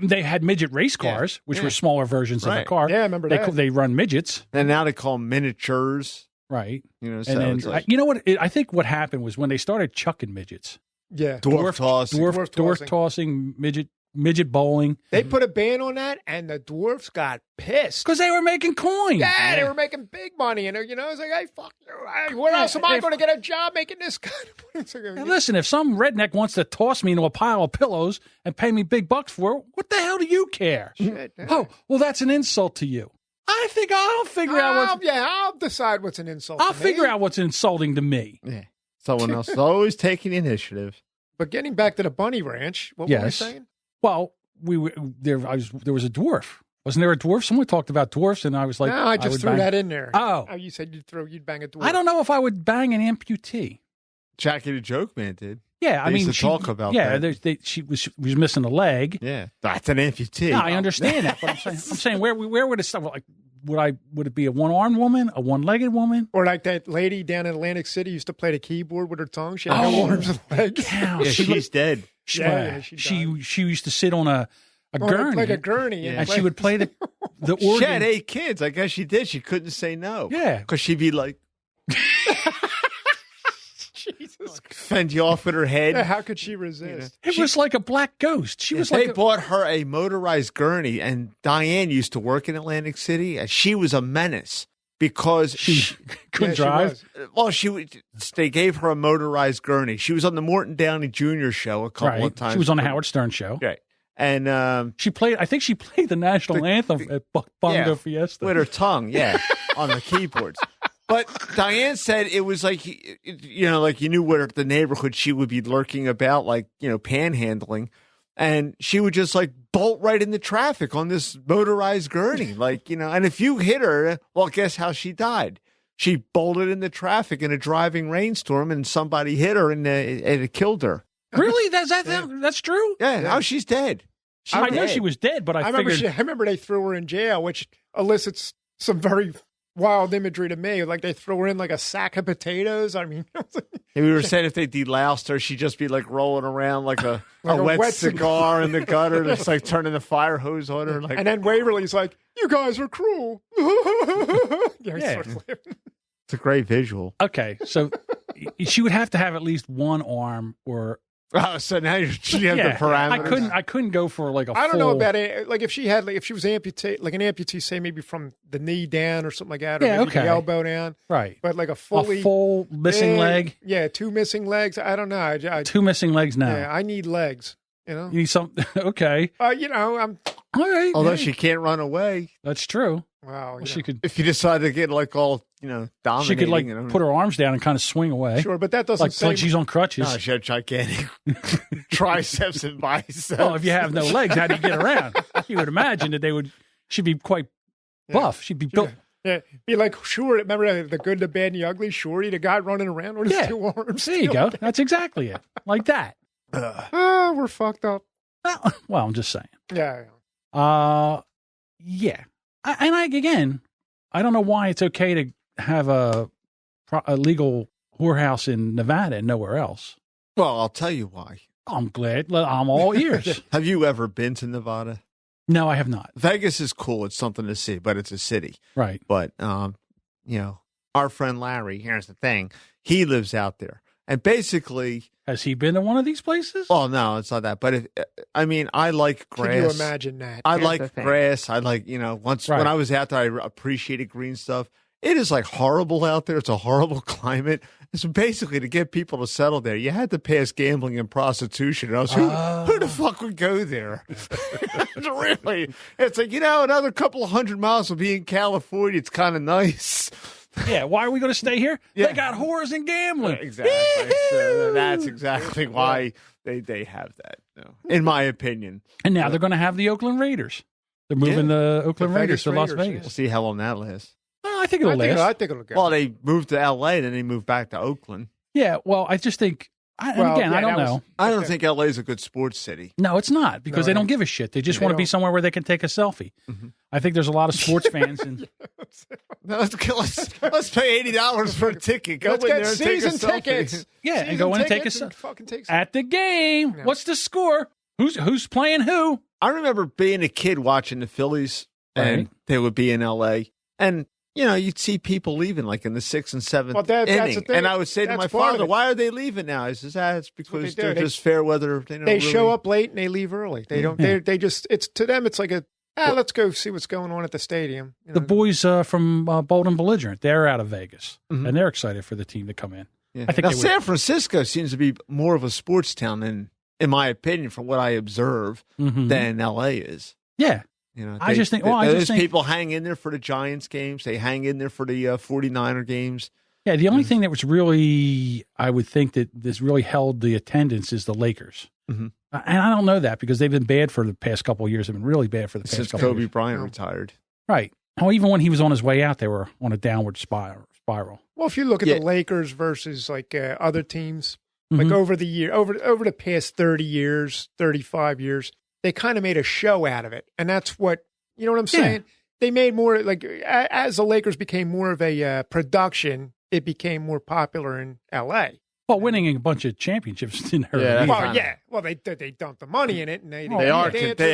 They had midget race cars, which were smaller versions of a Right. car. Yeah, I remember that. They run midgets, And now they call them miniatures. right? You know, And so then it's like you know what? I think what happened was when they started chucking midgets, Yeah. dwarf toss. dwarf tossing, midget bowling, They put a ban on that, and the dwarfs got pissed. because they were making coin. Yeah, they were making big money, and it's like, hey, fuck you. Hey, where else am I If- going to get a job making this kind of money? It's like, Now listen, if some redneck wants to toss me into a pile of pillows and pay me big bucks for it, what the hell do you care? shit. Oh, well, that's an insult to you. I think I'll figure out I'll decide what's an insult. I'll to me. figure out what's insulting to me. Yeah. Someone else is always taking initiative. But getting back to the bunny ranch, what were we Yes. saying? Well, there was a dwarf. Wasn't there a dwarf? Someone talked about dwarfs, and I was like, No, I just would threw bang- that in there. Oh. You said you'd bang a dwarf. I don't know if I would bang an amputee. Jackie the Joke Man did. Yeah, I They mean, used to talk about that. she was missing a leg. Yeah, that's an amputee. No, I understand that, but I'm saying where would it start? Like, would it be a one-armed woman, a one-legged woman, or like that lady down in Atlantic City used to play the keyboard with her tongue? She had no arms and legs. Cow. Yeah, she's dead. She used to sit on a gurney, like a gurney, and she would play the organ. She had 8 kids. I guess she did. She couldn't say no. Yeah, because she'd be like, Jesus, fend you off with her head. Yeah, how could she resist? It was like a black ghost. She was They like bought her a motorized gurney, and Diane used to work in Atlantic City, and she was a menace because she couldn't drive. Well, they gave her a motorized gurney. She was on the Morton Downey Jr. show a couple of times. She was on the Howard Stern show. Right. And she played. I think she played the national anthem at Bongo Fiesta with her tongue. Yeah, on the keyboards. But Diane said it was like, like you knew where the neighborhood she would be lurking about, like, panhandling. And she would just like bolt right into traffic on this motorized gurney. Like, and if you hit her, well, guess how she died? She bolted into traffic in a driving rainstorm and somebody hit her and it killed her. Really? That's true? Yeah, now she's dead. I know she was dead, but I remember they threw her in jail, which elicits some very wild imagery to me. Like they throw her in like a sack of potatoes. I mean, we were saying if they deloused her, she'd just be like rolling around like a wet cigar in the gutter, just like turning the fire hose on her. Like, and then Waverly's like, "You guys are cruel." Yeah. It's a great visual. Okay, so she would have to have at least one arm or. Oh, so now you have the parameters. I couldn't go for like a. I don't know about it. Like if she was amputee, like an amputee, say maybe from the knee down or something like that, or maybe the elbow down, right? But like a full missing leg. Yeah, 2 missing legs. I don't know. 2 missing legs now. Yeah, I need legs. You need some. Okay. I'm all right. Although she can't run away. That's true. Wow. Well, she could. If you decide to get like all dominating, she could like put her arms down and kind of swing away. Sure, but that doesn't like she's on crutches. No, she had gigantic triceps and biceps. Well, if you have no legs, how do you get around? You would imagine that she'd be quite buff. She'd be built. Yeah, be like Shorty. Remember the Good, the Bad, and the Ugly? Shorty, the guy running around with his 2 arms. There you go. That's exactly it. Like that. We're fucked up. Well, I'm just saying. Yeah. Yeah. I don't know why it's okay to have a legal whorehouse in Nevada and nowhere else. Well, I'll tell you why. I'm glad. I'm all ears. Have you ever been to Nevada? No, I have not. Vegas is cool. It's something to see, but it's a city. Right. But, our friend Larry, here's the thing. He lives out there. And basically... Has he been to one of these places? Oh, no, it's not that. But, I like grass. Can you imagine that? I like grass. I like, when I was out there, I appreciated green stuff. It is like horrible out there. It's a horrible climate. So basically, to get people to settle there, you had to pass gambling and prostitution. And I was who the fuck would go there? Really? It's like, another couple of 100 miles will be in California. It's kind of nice. Yeah, why are we going to stay here? Yeah. They got whores and gambling. Exactly. So that's exactly why they have that, in my opinion. And now they're going to have the Oakland Raiders. They're moving the Oakland Raiders to Las Vegas. We'll see how long that lasts. Well, I think it'll last. I think it'll go. Well, they moved to L.A., then they moved back to Oakland. Yeah, well, I just think... I don't know. I don't think L.A. is a good sports city. No, it's not, because they don't give a shit. They just want to be somewhere where they can take a selfie. Mm-hmm. I think there's a lot of sports fans. Let's pay $80 for a ticket. Go let's in get there and season take a tickets. Selfie. Yeah, and go in and take a selfie. At the game. Yeah. What's the score? Who's playing who? I remember being a kid watching the Phillies, and they would be in L.A., and you'd see people leaving like in the 6th and 7th inning. And I would say to my father, why are they leaving now? He says, it's because they're just fair weather. They show up late and they leave early. They don't, they just, it's to them, it's like let's go see what's going on at the stadium. The boys from Bolton Belligerent, they're out of Vegas and they're excited for the team to come in. Yeah. I think San Francisco seems to be more of a sports town in my opinion, from what I observe, than LA is. Yeah. I just think people hang in there for the Giants games. They hang in there for the 49er games. Yeah, the only thing that was really, I would think that this really held the attendance is the Lakers. Mm-hmm. And I don't know that because they've been bad for the past couple of years. They've been really bad for the past couple of years. Since Kobe Bryant retired. Right. Well, even when he was on his way out, they were on a downward spiral. Well, if you look at the Lakers versus like other teams, Like over the past 30 years, 35 years, they kind of made a show out of it. And that's what, you know what I'm saying? They made more, like, as the Lakers became more of a production, it became more popular in L.A. Well, winning a bunch of championships didn't hurt. Yeah, Well, yeah. Well, they dumped the money in it, and they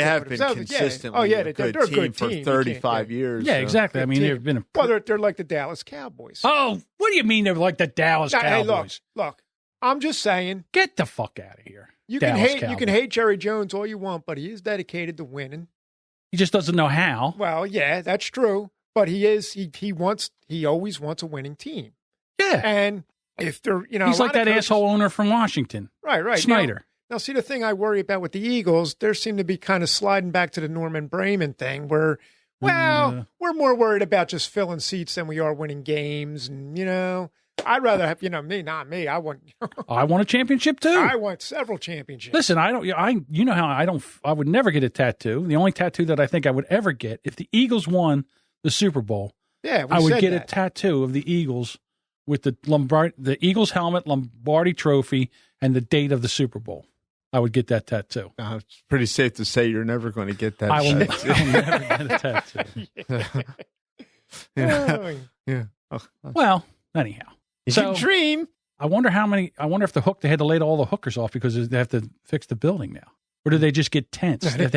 have been consistently a good team for 35 years. Yeah, so. exactly. I mean, they've been. They're like the Dallas Cowboys. Oh, what do you mean they're like the Dallas Cowboys? Hey, look. I'm just saying. Get the fuck out of here. You can hate Jerry Jones all you want, but he is dedicated to winning. He just doesn't know how. Well, yeah, that's true. But he always wants a winning team. Yeah. And if they're, he's like that asshole owner from Washington. Right. Snyder. Now, see, the thing I worry about with the Eagles, they seem to be kind of sliding back to the Norman Brayman thing where, we're more worried about just filling seats than we are winning games. And, I'd rather have, not me. I want a championship too. I want several championships. Listen, I would never get a tattoo. The only tattoo that I think I would ever get, if the Eagles won the Super Bowl, I would get a tattoo of the Eagles with the Eagles helmet, Lombardi trophy, and the date of the Super Bowl. I would get that tattoo. It's pretty safe to say you're never going to get that. I'll never get a tattoo. Yeah. Well, anyhow. You can dream. I wonder if they had to lay all the hookers off because they have to fix the building now. Or do they just get tents? They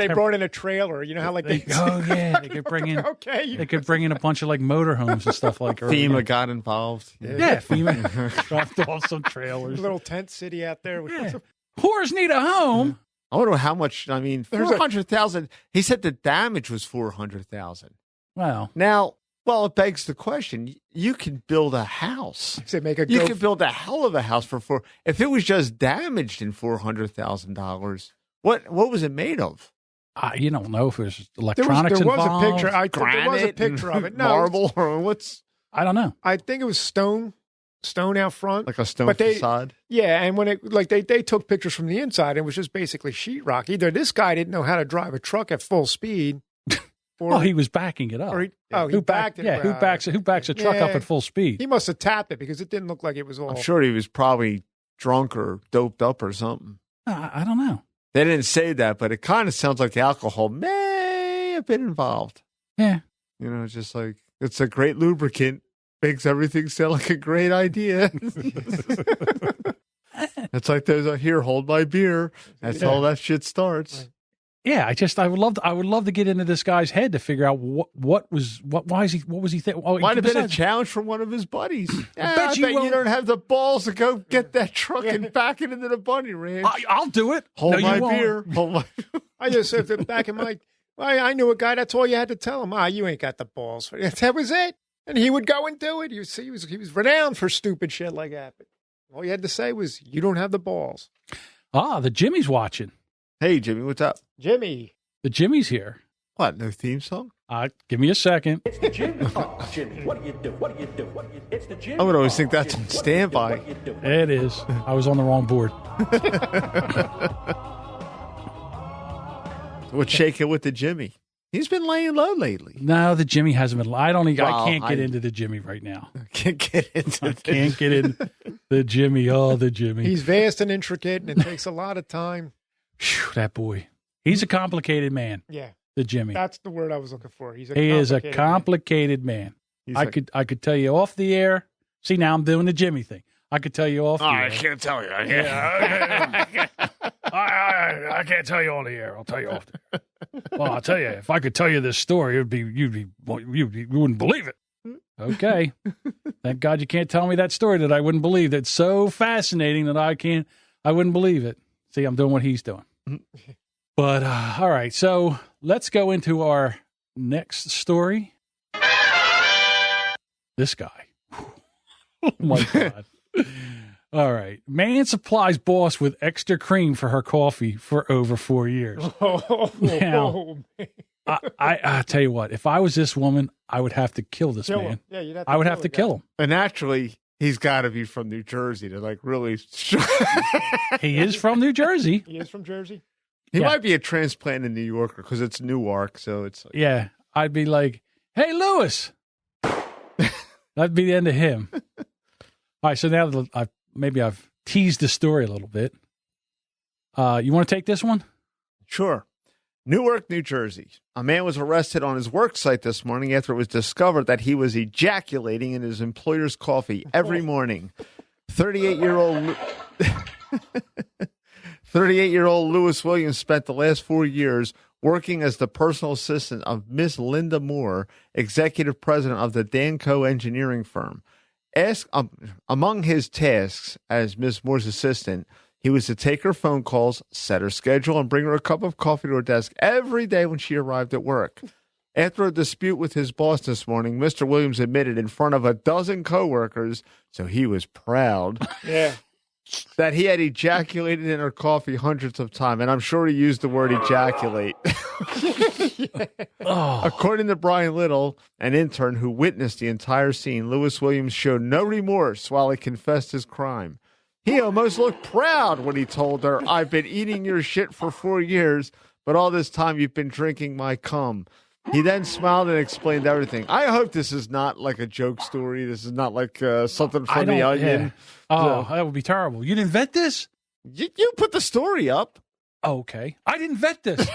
brought in a trailer. You know how they could bring in they could bring in a bunch of like motorhomes and stuff like that. FEMA got involved. Yeah, FEMA dropped off some trailers. A little tent city out there. Whores need a home. I wonder how much. I mean, 400,000. He said the damage was 400,000. Wow. Now, it begs the question. You can build a house. You can build a hell of a house for if it was just damaged in $400,000. What was it made of? You don't know if there's electronics there was involved. A picture. There was a picture of it. No, marble or what's? I don't know. I think it was stone out front, like a stone facade. Yeah, and when they took pictures from the inside, it was just basically sheetrock. Either this guy didn't know how to drive a truck at full speed. He was backing it up. He backed it. Yeah, who backs a truck up at full speed? He must have tapped it because it didn't look like it was all. I'm sure he was probably drunk or doped up or something. I don't know. They didn't say that, but it kind of sounds like alcohol may have been involved. Yeah. Just like it's a great lubricant, makes everything sound like a great idea. It's like here, hold my beer. That's all that shit starts. Right. Yeah, I would love to get into this guy's head to figure out what was he thinking? Might have been a challenge from one of his buddies. I bet you don't have the balls to go get that truck and back it into the bunny ranch. I'll do it. Hold my beer. I just said back in my, I knew a guy. That's all you had to tell him. You ain't got the balls. That was it. And he would go and do it. He was renowned for stupid shit like that. But all you had to say was, you don't have the balls. The Jimmy's watching. Hey, Jimmy, what's up? Jimmy. The Jimmy's here. What, no theme song? Give me a second. It's the Jimmy. Oh, Jimmy, what do you do? What do you do? It's the Jimmy. I would always think that's on standby. It is. I was on the wrong board. What's shaking with the Jimmy? He's been laying low lately. No, the Jimmy hasn't been. I can't get into the Jimmy right now. I can't get into the Jimmy. Oh, the Jimmy. He's vast and intricate, and it takes a lot of time. Whew, that boy. He's a complicated man. Yeah. The Jimmy. That's the word I was looking for. He is a complicated man. I could tell you off the air. See, now I'm doing the Jimmy thing. I could tell you off the air. I can't tell you. I can't tell you on the air. I'll tell you off the air. Well, I'll tell you, if I could tell you this story, you wouldn't believe it. Okay. Thank God you can't tell me that story that I wouldn't believe. That's so fascinating that I wouldn't believe it. See, I'm doing what he's doing. But, all right. So let's go into our next story. This guy. Oh, my God. All right. Man supplies boss with extra cream for her coffee for over 4 years. Now, I tell you what, if I was this woman, I would have to kill this man. Yeah, you'd have to I would have to kill him. And naturally, he's got to be from New Jersey to like really. He is from New Jersey. He is from Jersey. He might be a transplant in New Yorker because it's Newark, so it's like, yeah. I'd be like, "Hey, Lewis." That'd be the end of him. All right, so now I've tease the story a little bit. You want to take this one? Sure. Newark, New Jersey. A man was arrested on his work site this morning after it was discovered that he was ejaculating in his employer's coffee every morning. 38-year-old 38-year-old Lewis Williams spent the last 4 years working as the personal assistant of Miss Linda Moore, executive president of the Danco engineering firm. Among his tasks as Miss Moore's assistant, he was to take her phone calls, set her schedule, and bring her a cup of coffee to her desk every day when she arrived at work. After a dispute with his boss this morning, Mr. Williams admitted in front of a dozen coworkers, so he was proud, that he had ejaculated in her coffee hundreds of times. And I'm sure he used the word ejaculate. According to Brian Little, an intern who witnessed the entire scene, Lewis Williams showed no remorse while he confessed his crime. He almost looked proud when he told her, "I've been eating your shit for 4 years, but all this time you've been drinking my cum." He then smiled and explained everything. I hope this is not like a joke story. This is not like something from The Onion. Yeah. Oh, that would be terrible. You didn't vet this? You put the story up. Oh, okay. I didn't vet this.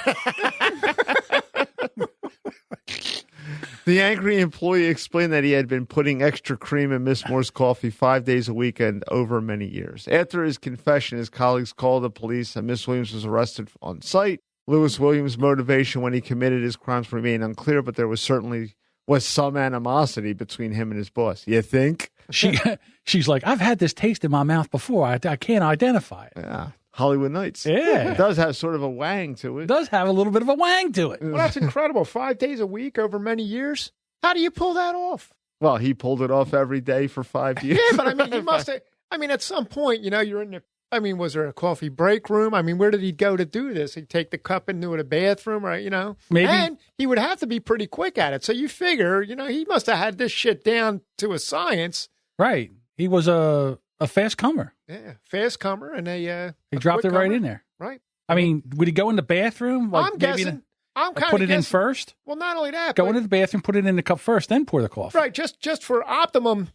The angry employee explained that he had been putting extra cream in Miss Moore's coffee 5 days a week and over many years. After his confession, his colleagues called the police and Miss Williams was arrested on site. Lewis Williams' motivation when he committed his crimes remained unclear, but there was certainly some animosity between him and his boss. You think? She's like, I've had this taste in my mouth before. I can't identify it. Yeah. Hollywood Nights. Yeah. It does have sort of a wang to it. It does have a little bit of a wang to it. Well, that's incredible. 5 days a week over many years. How do you pull that off? Well, he pulled it off every day for 5 years. Yeah, but I mean, he must have. I mean, at some point, you're in the. I mean, was there a coffee break room? I mean, where did he go to do this? He'd take the cup into the bathroom, right? Maybe. And he would have to be pretty quick at it. So you figure, he must have had this shit down to a science. Right. He was a fast comer. Yeah, fast comer, and he dropped it right in there. Right. I mean, would he go in the bathroom? I'm guessing. I'm kind of put it in first. Well, not only that, go into the bathroom, put it in the cup first, then pour the coffee. Right. Just for optimum,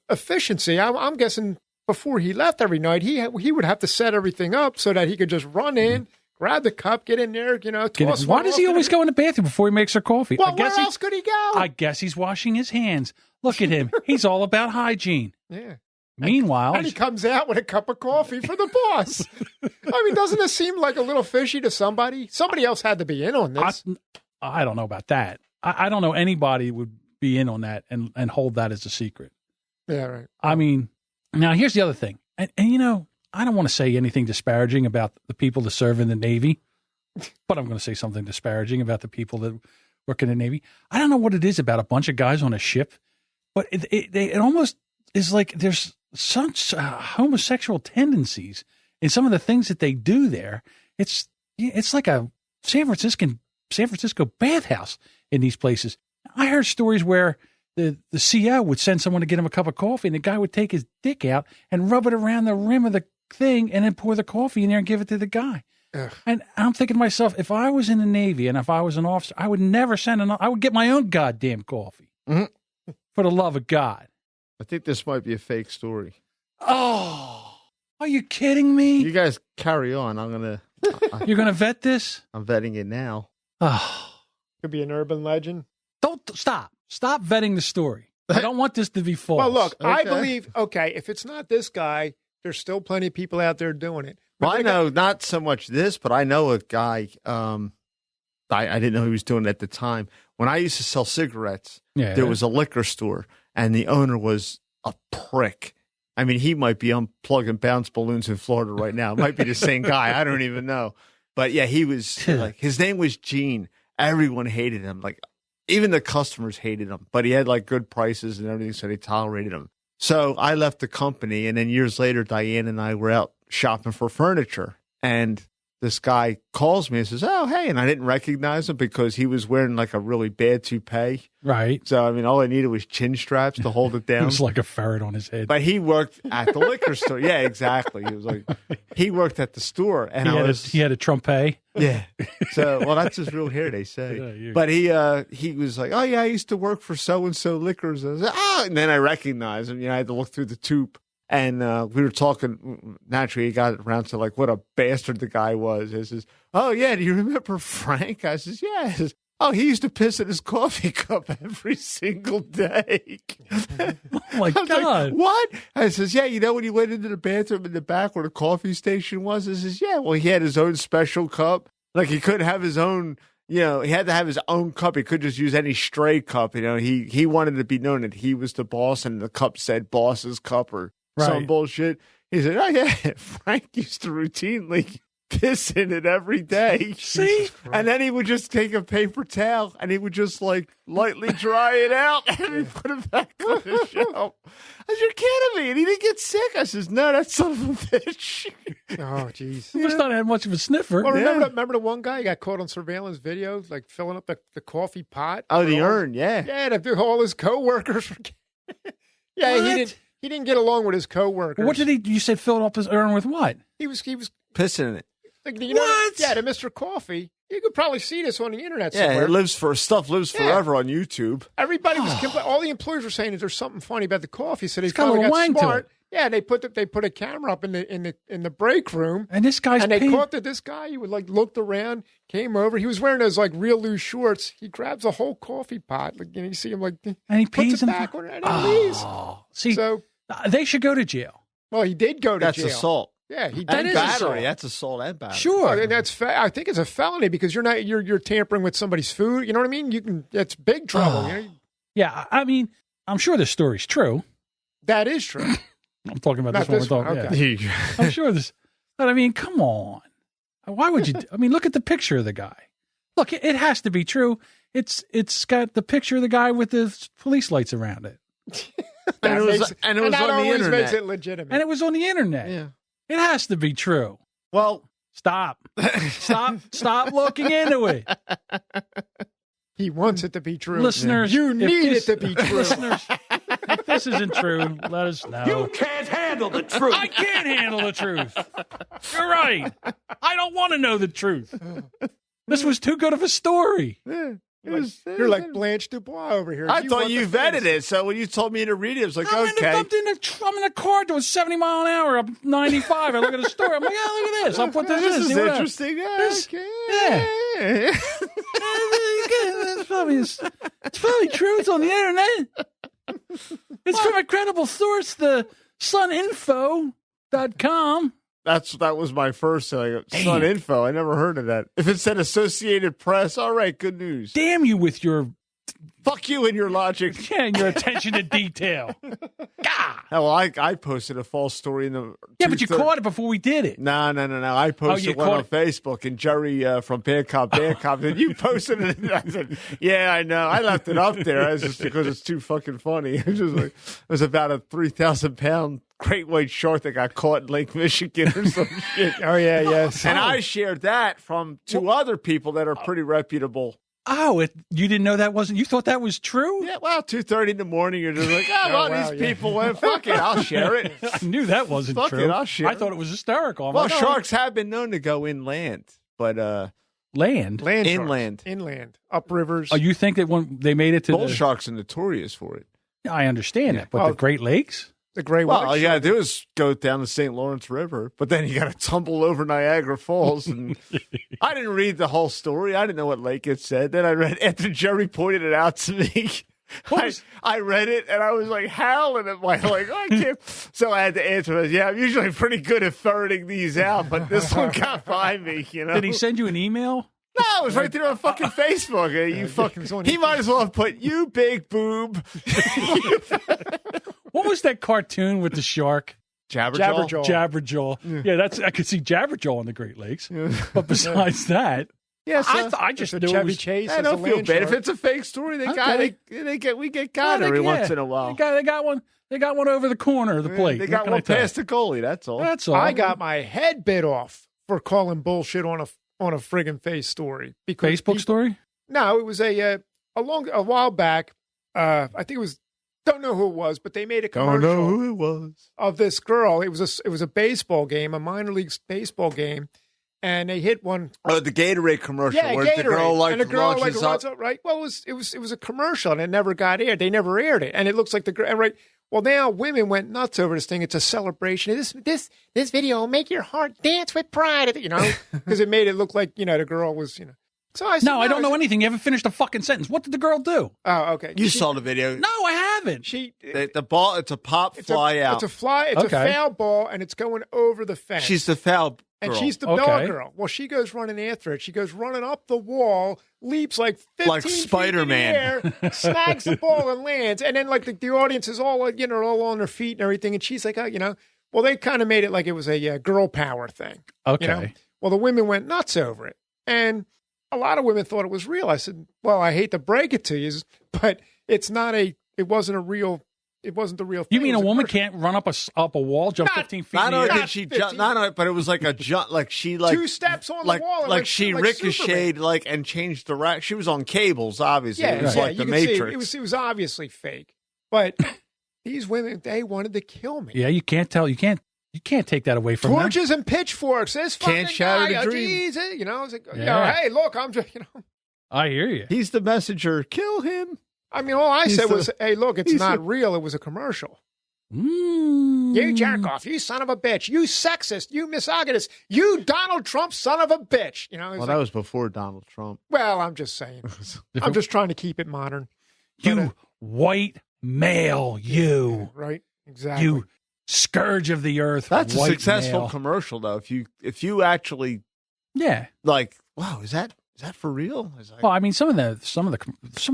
efficiency. I'm guessing before he left every night, he would have to set everything up so that he could just run in, grab the cup, get in there, toss. Why does he always go in the bathroom before he makes her coffee? Well, where else could he go? I guess he's washing his hands. Look at him. He's all about hygiene. Yeah. Meanwhile, and he comes out with a cup of coffee for the boss. I mean, doesn't it seem like a little fishy to somebody? Somebody else had to be in on this. I don't know about that. I don't know anybody would be in on that and hold that as a secret. Yeah, right. I mean, now here's the other thing. And I don't want to say anything disparaging about the people that serve in the Navy, but I'm going to say something disparaging about the people that work in the Navy. I don't know what it is about a bunch of guys on a ship, but it almost is like there's such homosexual tendencies in some of the things that they do there. It's like a San Francisco bathhouse in these places. I heard stories where the CO would send someone to get him a cup of coffee, and the guy would take his dick out and rub it around the rim of the thing and then pour the coffee in there and give it to the guy. Ugh. And I'm thinking to myself, if I was in the Navy and if I was an officer, I would never I would get my own goddamn coffee. Mm-hmm. For the love of God. I think this might be a fake story. Oh, are you kidding me? You guys carry on. You're going to vet this? I'm vetting it now. Oh. Could be an urban legend. Don't stop. Stop vetting the story. I don't want this to be false. Well, look, okay. I believe, if it's not this guy, there's still plenty of people out there doing it. Well, I know not so much this, but I know a guy, I didn't know he was doing it at the time. When I used to sell cigarettes, there was a liquor store, and the owner was a prick. I mean, he might be unplugging bounce balloons in Florida right now. It might be the same guy. I don't even know. But yeah, he was his name was Gene. Everyone hated him. Like, even the customers hated him, but he had like good prices and everything, so they tolerated him. So I left the company, and then years later, Diane and I were out shopping for furniture, and this guy calls me and says, "Oh, hey," and I didn't recognize him because he was wearing like a really bad toupee. Right. So, I mean, all I needed was chin straps to hold it down. It was like a ferret on his head. But he worked at the liquor store. Yeah, exactly. He worked at the store, and he had a trumpet. Yeah. So, well, that's his real hair, they say. Yeah, but he was like, "Oh yeah, I used to work for so and so liquors." I was like, "Oh," and then I recognized him. I had to look through the tube. And we were talking, naturally, he got around to like what a bastard the guy was. He says, "Oh, yeah, do you remember Frank?" I says, "Yeah." He says, "Oh, he used to piss in his coffee cup every single day." Oh, my I was God. like, "What?" I says, "Yeah, you know when he went into the bathroom in the back where the coffee station was?" I says, "Yeah, well, he had his own special cup. Like, he couldn't have his own, he had to have his own cup. He couldn't just use any stray cup. He wanted to be known that he was the boss and the cup said boss's cup or some bullshit." He said, "Oh, yeah, Frank used to routinely piss in it every day." See? And then he would just take a paper towel and he would just like lightly dry it out and he'd put it back on the shelf. I said, "You're kidding me." And he didn't get sick. I says, "No, that son of a bitch." Oh, jeez. He must not have much of a sniffer. Well, remember the one guy who got caught on surveillance video, like filling up the coffee pot? Oh, the urn, yeah. Yeah, all his coworkers. Yeah, What? he didn't get along with his coworkers. What did he? You said fill up his urn with what? He was Pissing in it. like, What? Yeah, to Mr. Coffee. You could probably see this on the internet Yeah, somewhere. it lives forever on YouTube. Everybody was all the employees were saying is there's something funny about the coffee, so they got a finally little got wang to smart. it. Yeah, they put a camera up in the break room. And this guy's And they paying- caught that this guy, he would like looked around, came over. He was wearing those like real loose shorts. He grabs a whole coffee pot. Like, you see him like, and he puts pees it in back on it and he leaves. See, So, they should go to jail. well, he did go to That's jail. assault. Yeah, he That And did. is battery. assault. That's assault and battery. Sure. And that's I think it's a felony because you're tampering with somebody's food. You know what I mean? That's big trouble. Yeah, I mean, I'm sure this story's true. That is true. I'm talking about Not this one. this one, Yeah. okay. I'm sure this. But I mean, come on. Why would you? I mean, look at the picture of the guy. Look, it has to be true. It's got the picture of the guy with the police lights around it, And it was that on the always internet. makes it legitimate. and it was on the internet. Yeah. It has to be true. Well, Stop looking into it, He wants it to be true. listeners. You if need this- it to be true. Listeners, if this isn't true, let us know. You can't handle the truth. I can't handle the truth. You're right. I don't want to know the truth. This was too good of a story. You're like Blanche Dubois over here. I thought want you the vetted fans. it. So when you told me to read it, I was like, I'm okay. in a car doing 70 mile an hour up 95. I look at the story. I'm like, yeah, look at this. I'll put this in. This is see what happens. interesting. Yeah, This- okay. It's probably true. It's on the internet. It's from a credible source, the suninfo.com. That was my first Sun Damn. Info. I never heard of that. If it said Associated Press, all right, good news. Damn you with your Fuck you and your logic. and your attention to detail. God. Well, I posted a false story in the. Yeah, but you caught it before we did it. No. I posted you one caught on Facebook, and Jerry from Bad Cop, and you posted it. And I said, "Yeah, I know. I left it up there. It's just because it's too fucking funny." It's just like it was about a 3,000-pound great white shark that got caught in Lake Michigan or some shit. Oh, yeah, yes. And I shared that from two other people that are pretty reputable. Oh, you didn't know that wasn't. You thought that was true? Yeah, well, 2:30 in the morning, you're just like, wow, these yeah. people went, fuck it, I'll share it. I knew that wasn't Fuck true. it, I'll share I thought it was hysterical. I'm Well, like, oh, sharks have been known to go inland, but land. Land sharks. Inland. Inland. Up rivers. Oh, you think that when they made it to bull the, sharks are notorious for it. I understand that, but Oh. the Great Lakes? the gray Well, white all you got shark. to do is go down the St. Lawrence River, but then you got to tumble over Niagara Falls. And I didn't read the whole story. I didn't know what lake it said. Then I read after Jerry pointed it out to me. I read it and I was like howling at my I can't. So I had to answer. Yeah, I'm usually pretty good at ferreting these out, but this one got by me. Did he send you an email? No, it was right there on fucking Facebook. You fucking. He might as well have put you big boob. What was that cartoon with the shark? Jabberjaw. Jabberjaw. Yeah, I could see Jabberjaw in the Great Lakes. But besides that, Yes, I just The knew it Chevy was, Chase. I is don't the feel land bad shark. if it's a fake story. We get caught Well, every yeah. once in a while. They got one. They got one over the corner of the plate. They What got can I one tell you? past the goalie. That's all. That's all. I got my head bit off for calling bullshit on a friggin' face story. Because Facebook people- story. No, it was a while back. I think it was. Don't know who it was, but they made a Don't commercial know who it was. of this girl. It was a baseball game, a minor league baseball game, and they hit one. Oh, the Gatorade commercial where Gatorade. the girl and the girl launches runs up, right? Well, it was a commercial, and it never got aired. They never aired it, and it looks like the girl. Right. Well, now women went nuts over this thing. It's a celebration. This video will make your heart dance with pride. Because it made it look like the girl was So I said, I don't know anything. You haven't finished a fucking sentence. What did the girl do? Oh, okay. You saw the video. No, I haven't. The ball. It's a pop fly out. It's a fly. It's a foul ball, and it's going over the fence. She's the foul girl. And she's the ball girl. Well, she goes running after it. She goes running up the wall, leaps like 15 feet Spider-Man. in the air, snags the ball and lands. And then the audience is all all on their feet and everything. And she's like, well, they kind of made it like it was a girl power thing. Okay. Well, the women went nuts over it, and a lot of women thought it was real. I said, well, I hate to break it to you, but it wasn't the real thing. You mean a woman can't run up a wall, jump 15 feet in the air? Not did she jump, but it was like a jump, like she 2 steps on the wall. Like she ricocheted, Superman. and changed direction. She was on cables, obviously. Yeah, it was like the Matrix. It was obviously fake. But these women, they wanted to kill me. Yeah, you can't tell. You can't take that away from them. Torches and pitchforks. This Can't fucking shatter guy, the dream. Geez, it's like, hey, look, I'm just, I hear you. He's the messenger. Kill him. I mean, all I said was, hey, look, it's not real. It was a commercial. You jerk off. You son of a bitch. You sexist. You misogynist. You Donald Trump son of a bitch. Well, that was before Donald Trump. Well, I'm just saying. I'm just trying to keep it modern. You white male, you. Yeah, right? Exactly. You scourge of the earth. That's a white successful male. commercial, though. If you actually, wow, is that for real? Well, I mean, some of the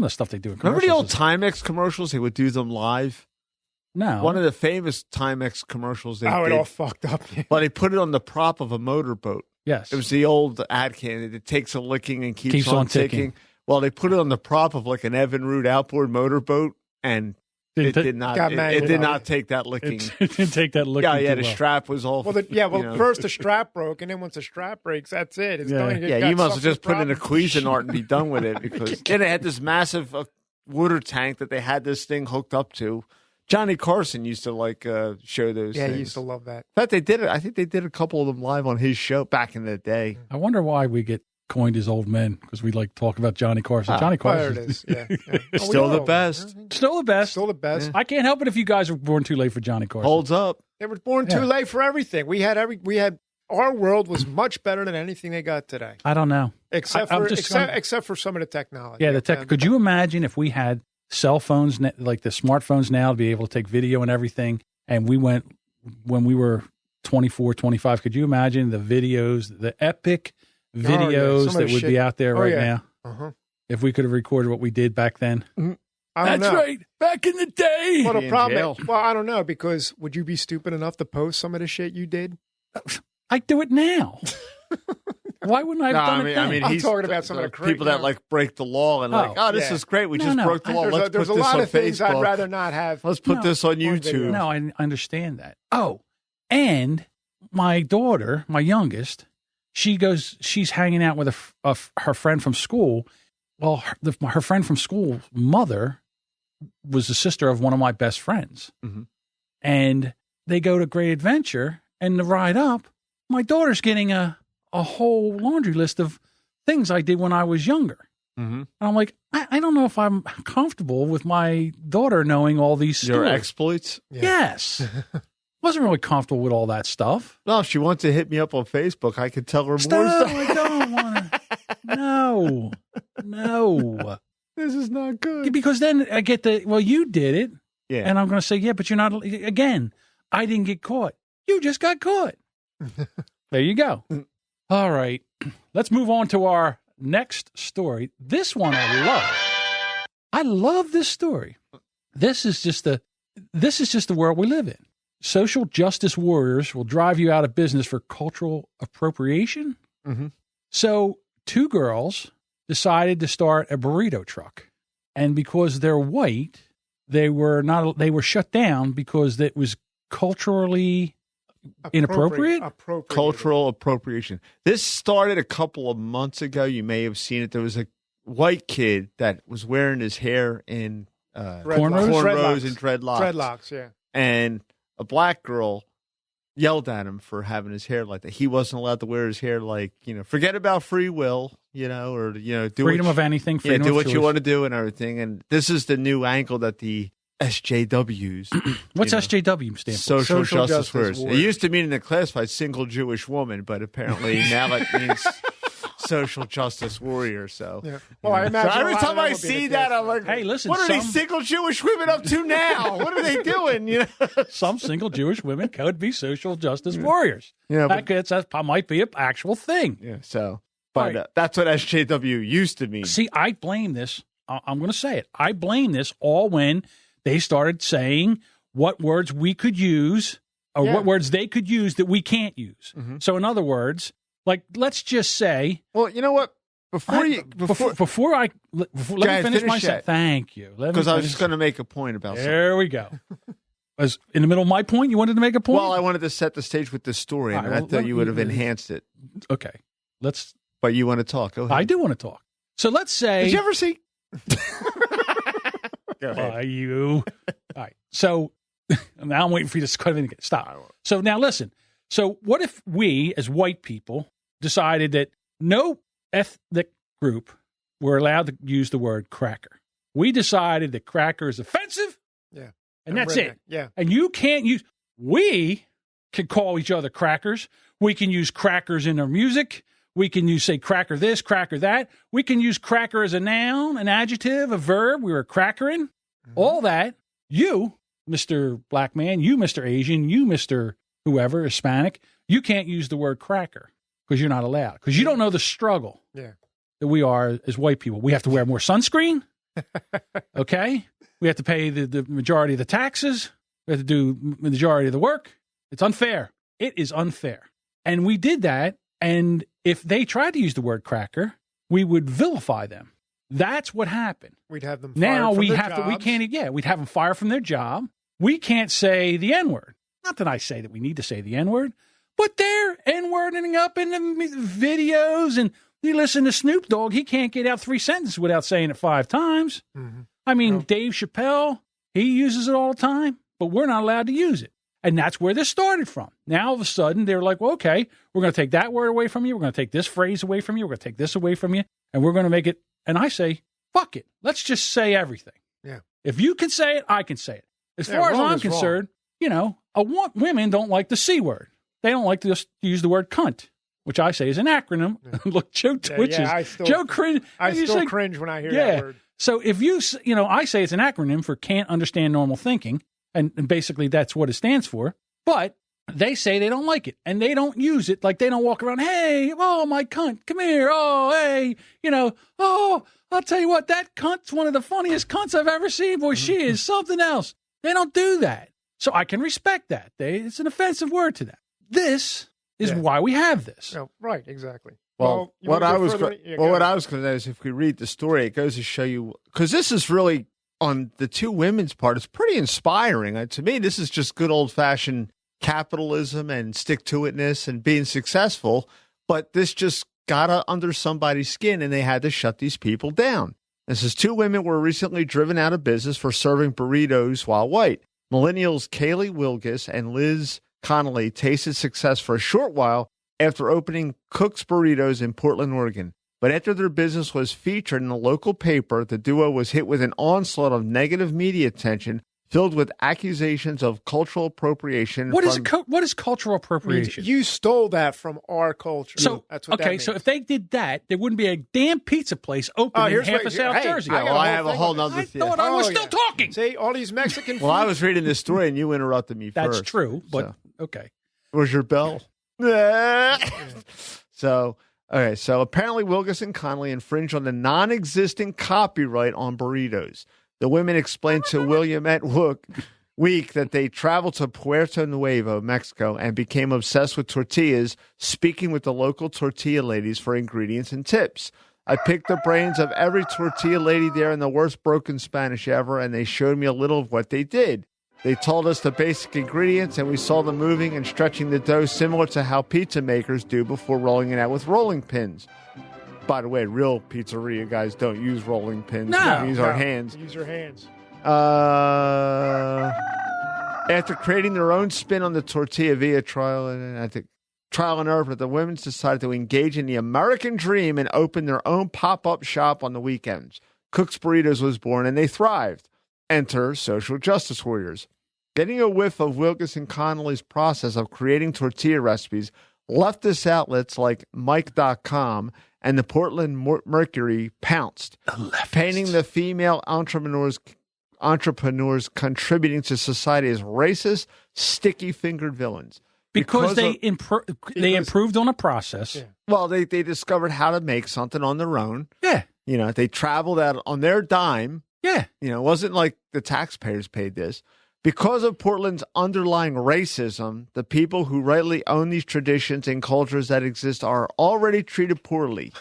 stuff they do in commercials. Remember the old Timex commercials? They would do them live. No, one of the famous Timex commercials. They it did, all fucked up. Well, they put it on the prop of a motorboat. Yes, it was the old ad can. It takes a licking and keeps on ticking. Well, they put it on the prop of like an Evinrude outboard motorboat, and it did not take that licking. It didn't take that licking. Yeah, the strap was all. First the strap broke, and then once the strap breaks, that's it. It's done. You must have just put in a Cuisinart and be done with it, because then they had this massive water tank that they had this thing hooked up to. Johnny Carson used to show those. Yeah, things. he used to love that. In fact, they did it. I think they did a couple of them live on his show back in the day. I wonder why we get coined as old men, because we like to talk about Johnny Carson. Johnny Carson. There it is. Yeah. Still the best. Still the best. Still the best. I can't help it if you guys were born too late for Johnny Carson. Holds up. They were born too late for everything. We had our world was much better than anything they got today. I don't know. Except for some of the technology. Yeah, the tech. Could you imagine if we had cell phones like the smartphones now to be able to take video and everything, and we went when we were 24, 25, could you imagine the videos, the epic videos that would be out there now? Uh-huh. If we could have recorded what we did back then. Mm-hmm. That's right. Back in the day. Well, the problem is, I don't know, because would you be stupid enough to post some of the shit you did? I'd do it now. Why wouldn't I have done it then? I mean, I'm talking about some of the people that break the law and this is great. We just broke the law. Let's there's put a this lot on of things Facebook. I'd rather not have. Let's put this on YouTube. No, I understand that. Oh, and my daughter, my youngest, she's hanging out with her friend from school. Well, her friend from school mother was the sister of one of my best friends. Mm-hmm. And they go to Great Adventure, and the ride up, my daughter's getting a whole laundry list of things I did when I was younger. Mm-hmm. And I'm like, I don't know if I'm comfortable with my daughter knowing all these stories. Your exploits? Yeah. Yes. Wasn't really comfortable with all that stuff. No, if she wants to hit me up on Facebook, I could tell her more stuff. I don't want to. No. This is not good. Because then I get you did it. Yeah. And I'm going to say, but you're not, again, I didn't get caught. You just got caught. There you go. All right. Let's move on to our next story. This one I love. I love this story. This is just the world we live in. Social justice warriors will drive you out of business for cultural appropriation. Mm-hmm. So 2 girls decided to start a burrito truck. And because they're white, they were shut down because it was culturally inappropriate. Cultural appropriation. This started a couple of months ago. You may have seen it. There was a white kid that was wearing his hair in cornrows and dreadlocks. Dreadlocks, yeah. And a black girl yelled at him for having his hair like that. He wasn't allowed to wear his hair forget about free will, or do freedom of anything. Freedom do of what choice. you want to do and everything. And this is the new angle that the SJWs. What's SJW stand for? Social Justice Warriors. It used to mean in the classified single Jewish woman, but apparently now it means social justice warrior. So, Well, I imagine every time I see that, I'm like, hey, listen, what are these single Jewish women up to now? What are they doing? Some single Jewish women could be social justice warriors. Yeah, that might be an actual thing. Yeah, so, but that's what SJW used to mean. See, I blame this. I'm going to say it. I blame this all when they started saying what words we could use or what words they could use that we can't use. Mm-hmm. So, in other words, let's just say. Well, you know what? Before let me finish my sentence. Thank you. Because I was just going to make a point about something. There we go. Was in the middle of my point? You wanted to make a point? Well, I wanted to set the stage with this story, and I thought you would have enhanced it. Okay. But you want to talk. Go ahead. I do want to talk. So let's say. Did you ever see? Go ahead. You. All right. So now I'm waiting for you to cut everything. Stop. So now listen. So what if we, as white people, decided that no ethnic group were allowed to use the word cracker? We decided that cracker is offensive. Yeah. And that's it. Yeah. And you can't use. We can call each other crackers. We can use crackers in our music. We can say cracker this, cracker that. We can use cracker as a noun, an adjective, a verb. We were crackering. Mm-hmm. All that. You, Mr. Black man, you, Mr. Asian, you, Mr. whoever, Hispanic, you can't use the word cracker because you're not allowed. Because you don't know the struggle that we are as white people. We have to wear more sunscreen. Okay? We have to pay the majority of the taxes. We have to do the majority of the work. It's unfair. It is unfair. And we did that. And if they tried to use the word cracker, we would vilify them. That's what happened. We'd have them fired now from we their have jobs. to. We can't. Yeah, we'd have them fired from their job. We can't say the N-word. Not that I say that we need to say the N-word, but they're N-wording up in the videos. And you listen to Snoop Dogg, he can't get out 3 sentences without saying it 5 times. Mm-hmm. I mean, Dave Chappelle, he uses it all the time, but we're not allowed to use it. And that's where this started from. Now, all of a sudden, they're like, well, okay, we're going to take that word away from you. We're going to take this phrase away from you. We're going to take this away from you. And we're going to make it. And I say, fuck it. Let's just say everything. Yeah. If you can say it, I can say it. As far as I'm concerned, women don't like the C word. They don't like to just use the word cunt, which I say is an acronym. Yeah. Look, Joe twitches. I still cringe when I hear that word. So if I say it's an acronym for can't understand normal thinking. And basically that's what it stands for. But they say they don't like it. And they don't use it. Like they don't walk around, hey, oh, my cunt, come here. Oh, hey, I'll tell you what, that cunt's one of the funniest cunts I've ever seen. Boy, she is something else. They don't do that. So I can respect that. It's an offensive word to them. This is why we have this. Oh, right, exactly. Well, what I was going to say is if we read the story, it goes to show you, because this is really, on the two women's part, it's pretty inspiring. To me, this is just good old-fashioned capitalism and stick-to-itness and being successful, but this just got under somebody's skin, and they had to shut these people down. This is 2 women were recently driven out of business for serving burritos while white. Millennials Kaylee Wilgus and Liz Connolly tasted success for a short while after opening Cook's Burritos in Portland, Oregon. But after their business was featured in a local paper, the duo was hit with an onslaught of negative media attention filled with accusations of cultural appropriation. What is cultural appropriation? You stole that from our culture. So, that's what that means. So if they did that, there wouldn't be a damn pizza place open in half of South Jersey. I have a whole nother theory. I thought I was still talking. See, all these Mexican food. Well, I was reading this story and you interrupted me first. That's true, but okay. Where's your bell? So apparently Wilgus and Connolly infringed on the non-existent copyright on burritos. The women explained to Williamette Week that they traveled to Puerto Nuevo, Mexico, and became obsessed with tortillas, speaking with the local tortilla ladies for ingredients and tips. I picked the brains of every tortilla lady there in the worst broken Spanish ever, and they showed me a little of what they did. They told us the basic ingredients, and we saw them moving and stretching the dough similar to how pizza makers do before rolling it out with rolling pins. By the way, real pizzeria guys don't use rolling pins. No. We use our hands. Use your hands. After creating their own spin on the tortilla via trial and error, the women decided to engage in the American dream and open their own pop-up shop on the weekends. Cook's Burritos was born, and they thrived. Enter social justice warriors. Getting a whiff of Wilkinson Connolly's process of creating tortilla recipes, leftist outlets like Mike.com and the Portland Mercury pounced, painting the female entrepreneurs contributing to society as racist, sticky-fingered villains. Because they improved on a process. Yeah. Well, they discovered how to make something on their own. Yeah. You know, they traveled out on their dime. Yeah. You know, it wasn't like the taxpayers paid this. Because of Portland's underlying racism, the people who rightly own these traditions and cultures that exist are already treated poorly.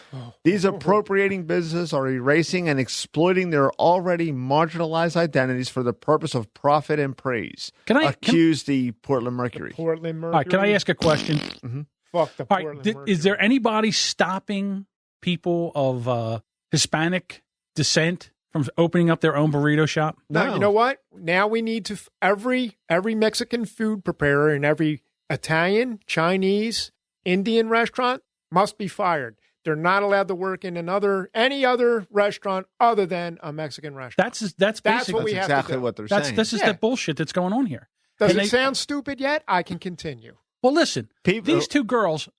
These appropriating businesses are erasing and exploiting their already marginalized identities for the purpose of profit and praise. Accuse the Portland Mercury. Portland Mercury. All right, can I ask a question? Mm-hmm. Fuck the Portland Mercury. Is there anybody stopping people of Hispanic descent from opening up their own burrito shop? No, you know what? Now we need to every Mexican food preparer in every Italian, Chinese, Indian restaurant must be fired. They're not allowed to work in any other restaurant other than a Mexican restaurant. That's basically what we have exactly to do. what they're saying. This is the bullshit that's going on here. Does it sound stupid yet? I can continue. Well, listen, these two girls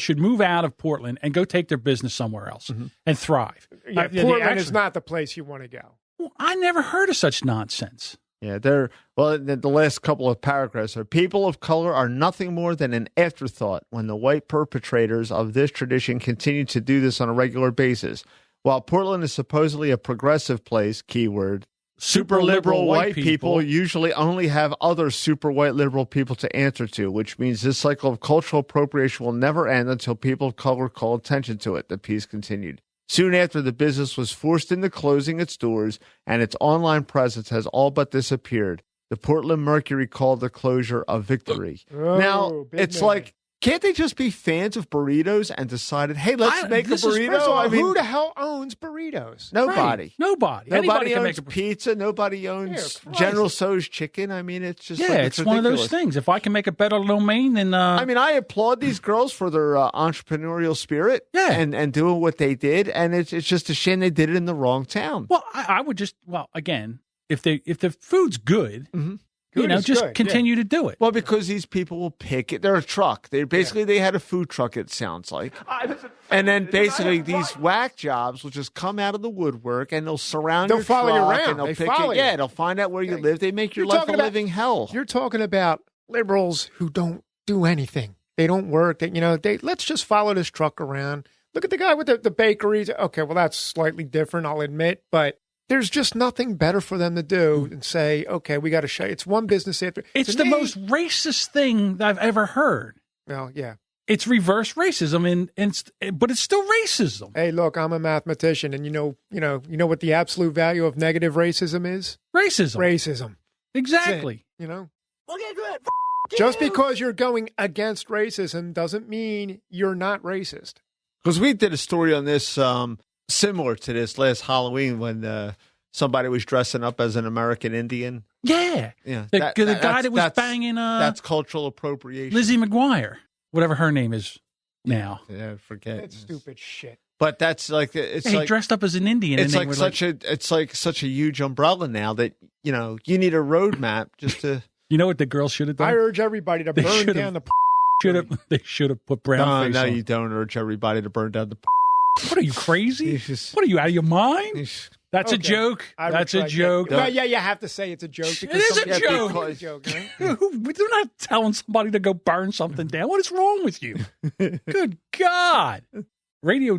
should move out of Portland and go take their business somewhere else and thrive. Yeah, Portland is not the place you want to go. Well, I never heard of such nonsense. Yeah, the last couple of paragraphs are people of color are nothing more than an afterthought when the white perpetrators of this tradition continue to do this on a regular basis. While Portland is supposedly a progressive place, keyword, super liberal white people usually only have other super white liberal people to answer to, which means this cycle of cultural appropriation will never end until people of color call attention to it, the piece continued. Soon after, the business was forced into closing its doors, and its online presence has all but disappeared. The Portland Mercury called the closure a victory. Now, it's like, can't they just be fans of burritos and decided, hey, let's make a burrito? Who the hell owns burritos? Nobody. Right. Nobody. Nobody can owns make pizza. Nobody owns General Tso's chicken. I mean, it's just it's one of those things. If I can make a better domain, then I mean, I applaud these girls for their entrepreneurial spirit and doing what they did. And it's just a shame they did it in the wrong town. Well, I would again, if the food's good. Just continue to do it. Well, because these people will pick it. They're a truck. They had a food truck, it sounds like. And then basically these whack jobs will just come out of the woodwork and they'll surround your truck. They'll follow you around. And they'll pick follow it. you. Yeah, they'll find out where you live. They make your life a living hell. You're talking about liberals who don't do anything. They don't work. Let's just follow this truck around. Look at the guy with the bakeries. Okay, well, that's slightly different, I'll admit, but there's just nothing better for them to do than say, okay, we got to show you. It's one business after. It's the most racist thing that I've ever heard. Well, yeah. It's reverse racism, but it's still racism. Hey, look, I'm a mathematician, and you know what the absolute value of negative racism is? Racism. Exactly. We'll get to it. Just because you're going against racism doesn't mean you're not racist. Because we did a story on this similar to this last Halloween when somebody was dressing up as an American Indian. Yeah. The guy that was banging that's cultural appropriation. Lizzie McGuire, whatever her name is now. Yeah, I forget. That's stupid shit. But that's like he dressed up as an Indian. It's like such a huge umbrella now that you need a roadmap just to. You know what the girls should have done? I urge everybody to burn down the. They should have put brown face on. No, you don't urge everybody to burn down the. What are you, crazy? What are you, out of your mind? That's a joke. That's a joke. Well, yeah, you have to say it's a joke. It is a joke. Right? We're not telling somebody to go burn something down. What is wrong with you? Good God. Radio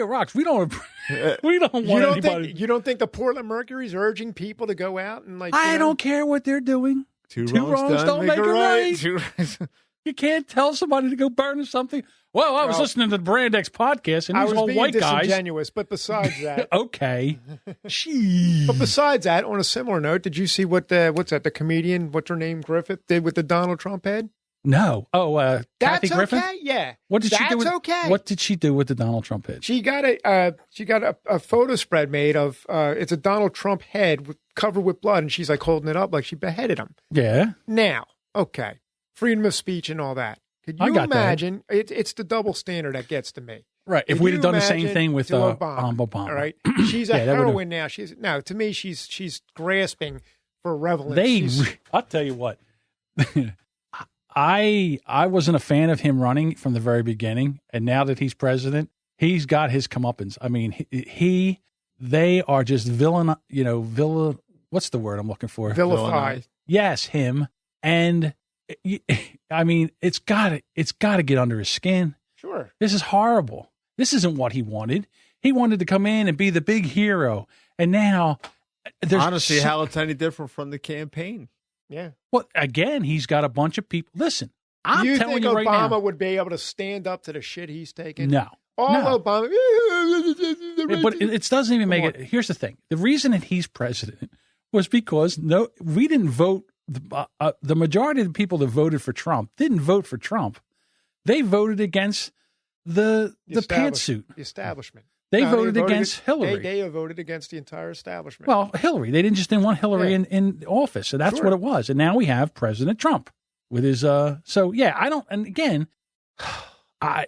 rocks. We don't want anybody. You don't think the Portland Mercury's urging people to go out and I don't care what they're doing. Two wrongs don't make it right. You can't tell somebody to go burn something. Well, I was listening to the Brand X podcast, and these all white guys. I was being disingenuous, but besides that, okay. But besides that, on a similar note, did you see what the comedian, what's her name, Griffith, did with the Donald Trump head? No. Oh, Kathy That's Griffin? okay. Yeah. What did she do? Okay. What did she do with the Donald Trump head? She got a photo spread made of it's a Donald Trump head covered with blood, and she's like holding it up like she beheaded him. Yeah. Now, okay, freedom of speech and all that. Could you imagine? It's the double standard that gets to me. Right. If we'd have done the same thing with Obama. All right. She's a heroine now. To me, she's grasping for relevance. I'll tell you what. I wasn't a fan of him running from the very beginning, and now that he's president, he's got his comeuppance. I mean, they are just villain. What's the word I'm looking for? Vilify. Yes, him. And I mean, it's got to get under his skin. Sure. This is horrible. This isn't what he wanted. He wanted to come in and be the big hero, and now there's honestly, how it's any different from the campaign. Yeah. Well, again, he's got a bunch of people. Listen, I'm telling you right now. You think Obama would be able to stand up to the shit he's taking? No. Obama. But it doesn't even make it. Here's the thing. The reason that he's president was because we didn't vote. The majority of the people that voted for Trump didn't vote for Trump. They voted against the pantsuit. The establishment. They voted against Hillary. They voted against the entire establishment. Well, Hillary. They just didn't want Hillary in office. So that's what it was. And now we have President Trump with his so yeah, I don't, and again, I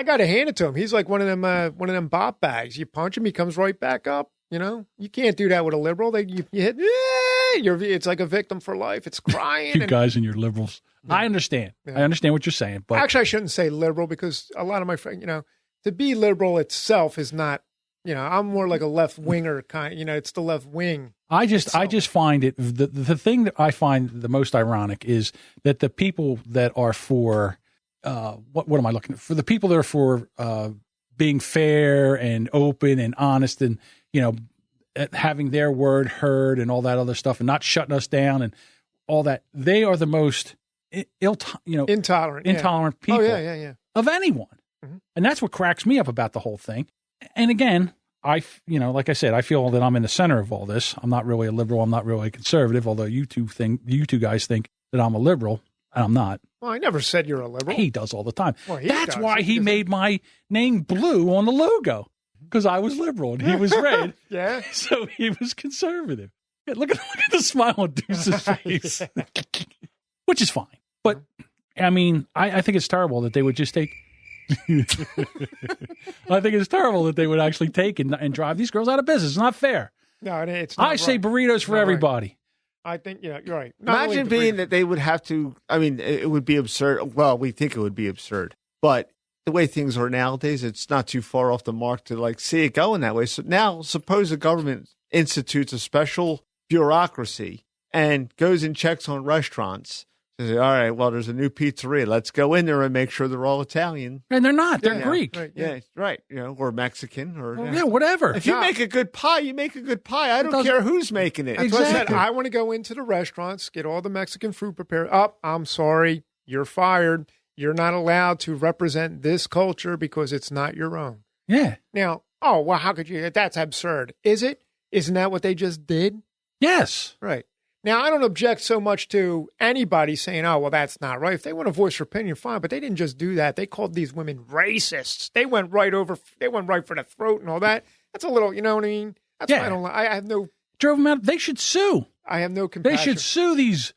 got to hand it to him. He's like one of them bop bags. You punch him, he comes right back up. You know, you can't do that with a liberal. You hit, it's like a victim for life. It's crying. You guys and your liberals. Yeah. I understand. Yeah. I understand what you're saying. But actually, I shouldn't say liberal because a lot of my friends, to be liberal itself is not, I'm more like a left winger kind. It's the left wing. I just find it the thing that I find the most ironic is that the people that are for what am I looking for? The people that are for being fair and open and honest and having their word heard and all that other stuff and not shutting us down and all that, they are the most intolerant people of anyone. Mm-hmm. And that's what cracks me up about the whole thing. And again, like I said, I feel that I'm in the center of all this. I'm not really a liberal. I'm not really a conservative, although you two guys think that I'm a liberal, and I'm not. Well, I never said you're a liberal. He does all the time. Well, that's why he made my name blue on the logo, because I was liberal and he was red. Yeah. So he was conservative. Yeah, look at the smile on Deuce's face, which is fine. But, I mean, I think it's terrible that they would just take... I think it's terrible that they would actually take and drive these girls out of business. It's not fair. No, it's not. I say burritos for everybody. Right. I think, you're right. Imagine being that they would have to, it would be absurd. Well, we think it would be absurd. But the way things are nowadays, it's not too far off the mark to see it going that way. So now, suppose the government institutes a special bureaucracy and goes and checks on restaurants. All right, well, there's a new pizzeria. Let's go in there and make sure they're all Italian. And they're not. They're Greek. Right. Or Mexican. Or whatever. If you make a good pie, you make a good pie. I don't care who's making it. That's what I said. I want to go into the restaurants, get all the Mexican food prepared. I'm sorry. You're fired. You're not allowed to represent this culture because it's not your own. Yeah. Now, how could you? That's absurd. Is it? Isn't that what they just did? Yes. Right. Now, I don't object so much to anybody saying, well, that's not right. If they want to voice their opinion, fine. But they didn't just do that. They called these women racists. They went right for the throat and all that. That's a little, you know what I mean? That's why I don't like. I have no. Drove them out. They should sue. I have no compassion. They should sue these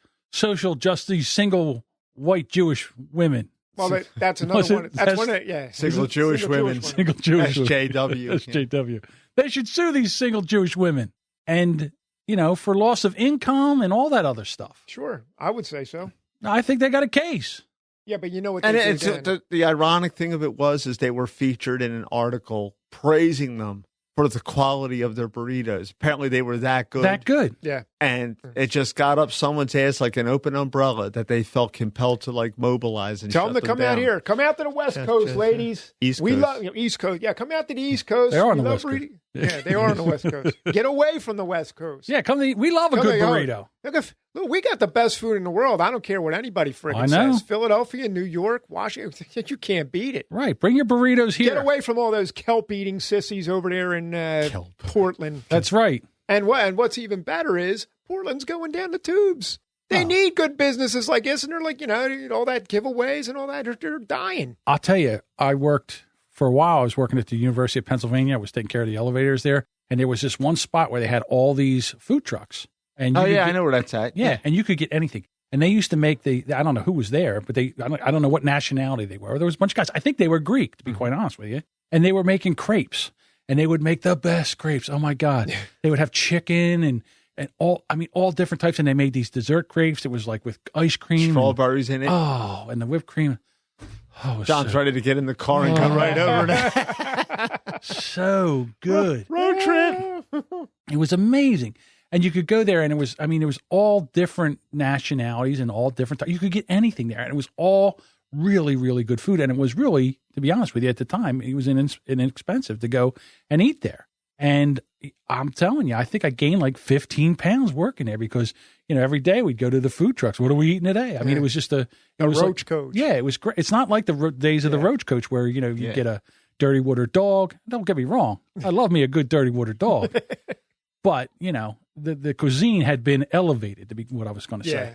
these single white Jewish women. Well, that's another one. That's one of Single Jewish women. Single Jewish SJW. SJW. They should sue these single Jewish women. And for loss of income and all that other stuff. Sure, I would say so. I think they got a case. Yeah, but you know what? The ironic thing of it is they were featured in an article praising them for the quality of their burritos. Apparently, they were that good. That good. Yeah. And it just got up someone's ass like an open umbrella that they felt compelled to mobilize and tell them to come out here. Come out to the West Coast, ladies. East Coast. We love East Coast. Yeah, come out to the East Coast. They are on the West Coast. Yeah, they are on the West Coast. Get away from the West Coast. Yeah, we love a good burrito. Look, we got the best food in the world. I don't care what anybody friggin' says. Philadelphia, New York, Washington, you can't beat it. Right. Bring your burritos here. Get away from all those kelp-eating sissies over there in Portland. That's right. And what's even better is Portland's going down the tubes. They need good businesses like this, and they're like, all that giveaways and all that. They're dying. I'll tell you, I worked for a while. I was working at the University of Pennsylvania. I was taking care of the elevators there. And there was this one spot where they had all these food trucks. And I know where that's at. Yeah, and you could get anything. And they used to make I don't know who was there, but I don't know what nationality they were. There was a bunch of guys. I think they were Greek, to be quite honest with you. And they were making crepes. And they would make the best crepes. Oh, my God. They would have chicken and all different types. And they made these dessert crepes. It was like with ice cream. Strawberries in it. Oh, and the whipped cream. Oh, John's ready to get in the car and come right over there. So good. Road trip. It was amazing. And you could go there and it was all different nationalities and all different you could get anything there. And it was all really, really good food. And it was really, to be honest with you, at the time, it was inexpensive to go and eat there. And I'm telling you, I think I gained like 15 pounds working there because, every day we'd go to the food trucks. What are we eating today? I mean, it was just a roach coach. Yeah, it was great. It's not like the days of the roach coach where, you get a dirty water dog. Don't get me wrong. I love me a good dirty water dog. But, the cuisine had been elevated, to be what I was going to say.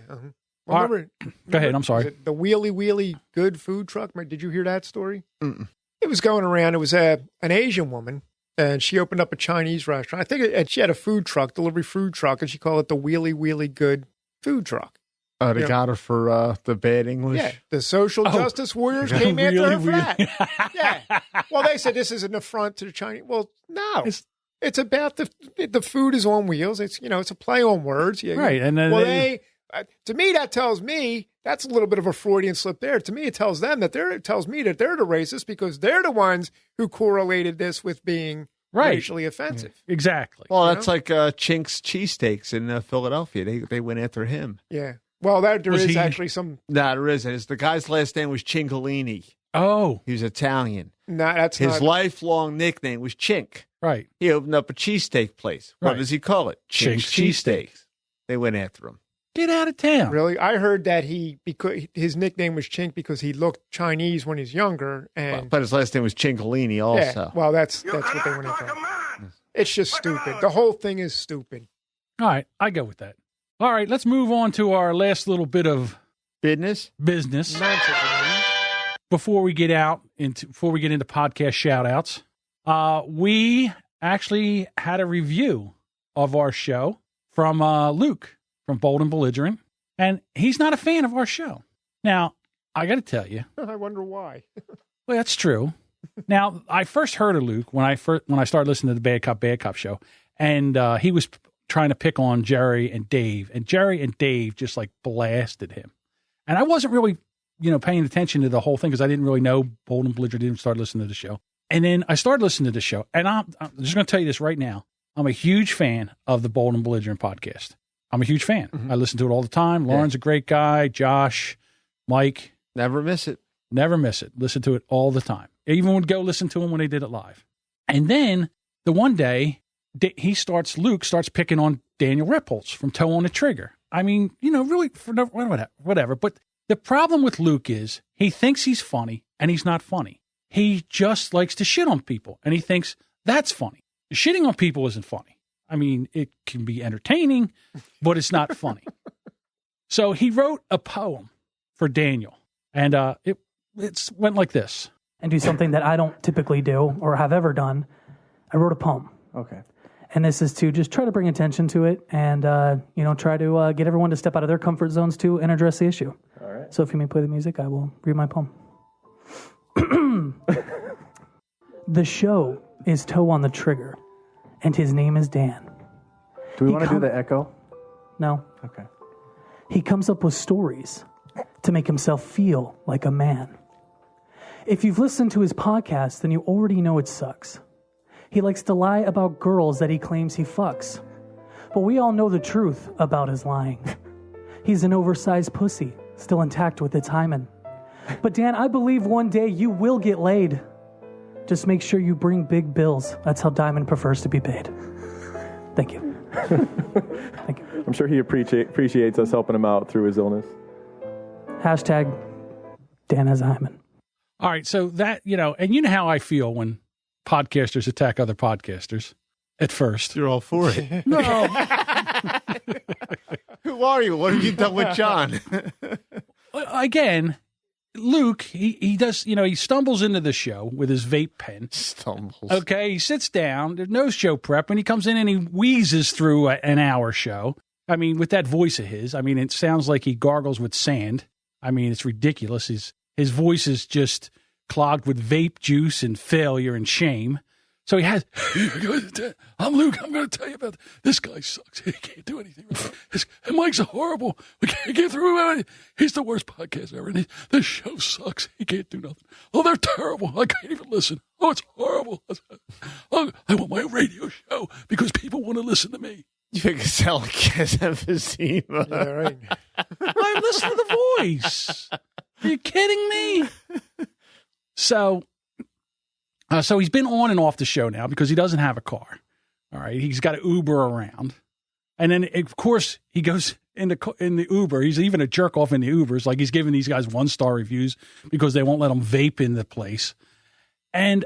Remember, go ahead. I'm sorry. The Wheelie Good food truck. Did you hear that story? Mm-mm. It was going around. It was an Asian woman, and she opened up a Chinese restaurant. I think and she had a food truck, delivery food truck, and she called it the Wheelie Good food truck. Oh, they got her for the bad English? Yeah. The social justice warriors came after her for that. Yeah. Well, they said this is an affront to the Chinese. Well, no. It's about the food is on wheels. It's, it's a play on words. Yeah, right. And then to me, that tells me that's a little bit of a Freudian slip there. To me, it tells them that they're the racist because they're the ones who correlated this with being racially offensive. Yeah. Exactly. Well, that's like Chink's cheesesteaks in Philadelphia. They went after him. Yeah. Well, there is actually some. No, there isn't. The guy's last name was Cingolini. Oh. He was Italian. No, that's his lifelong nickname was Chink. Right. He opened up a cheesesteak place. What does he call it? Chink's cheesesteaks. They went after him. Get out of town. Really? I heard that because his nickname was Chink because he looked Chinese when he's younger, but his last name was Cingolini also. Yeah, well, that's what they went after. It's just stupid. The whole thing is stupid. All right, I go with that. All right, let's move on to our last little bit of business. Before we get into podcast shout outs, we actually had a review of our show from Luke from Bold and Belligerent, and he's not a fan of our show. Now, I got to tell you, I wonder why. Well, that's true. Now, I first heard of Luke when I started listening to the Bad Cop show, and he was trying to pick on Jerry and Dave, and Jerry and Dave just like blasted him, and I wasn't really paying attention to the whole thing because I didn't really know Bold and Belligerent. Didn't start listening to the show. And then I started listening to the show, and I'm just going to tell you this right now. I'm a huge fan of the Bold and Belligerent podcast. I'm a huge fan. Mm-hmm. I listen to it all the time. Lauren's a great guy. Josh, Mike. Never miss it. Never miss it. Listen to it all the time. I even would go listen to him when they did it live. And then the one day, Luke starts picking on Daniel Ripples from Toe on the Trigger. I mean, really, whatever. But the problem with Luke is he thinks he's funny, and he's not funny. He just likes to shit on people, and he thinks that's funny. Shitting on people isn't funny. I mean, it can be entertaining, but it's not funny. So he wrote a poem for Daniel, and it went like this. And do something that I don't typically do or have ever done. I wrote a poem. Okay. And this is to just try to bring attention to it and, try to get everyone to step out of their comfort zones too and address the issue. All right. So if you may play the music, I will read my poem. The show is Toe on the Trigger, and his name is Dan. Do we want to do the echo? No. Okay. He comes up with stories to make himself feel like a man. If you've listened to his podcast, then you already know it sucks. He likes to lie about girls that he claims he fucks. But we all know the truth about his lying. He's an oversized pussy, still intact with its hymen. But Dan, I believe one day you will get laid. Just make sure you bring big bills. That's how Diamond prefers to be paid. Thank you. Thank you. I'm sure he appreciates us helping him out through his illness. Hashtag Dan has a hymen. All right, so that, and you know how I feel when podcasters attack other podcasters. at first. You're all for it. No. Who are you? What have you done with John? Again, Luke, he does, he stumbles into the show with his vape pen. Stumbles. Okay, he sits down. There's no show prep, and he comes in and he wheezes through an hour show. I mean, with that voice of his, I mean, it sounds like he gargles with sand. I mean, it's ridiculous. His voice is just clogged with vape juice and failure and shame. So he has, I'm Luke, I'm going to tell you about this guy sucks. He can't do anything right. And Mike's horrible. We can't get through it. He's the worst podcast ever. And this show sucks. He can't do nothing. Oh, they're terrible. I can't even listen. Oh, it's horrible. Oh, I want my radio show because people want to listen to me. You can sound like emphysema. Yeah, right. I listen to the voice. Are you kidding me? So he's been on and off the show now because he doesn't have a car. All right. He's got to Uber around. And then, of course, he goes in the Uber. He's even a jerk off in the Ubers. Like he's giving these guys 1-star reviews because they won't let him vape in the place. And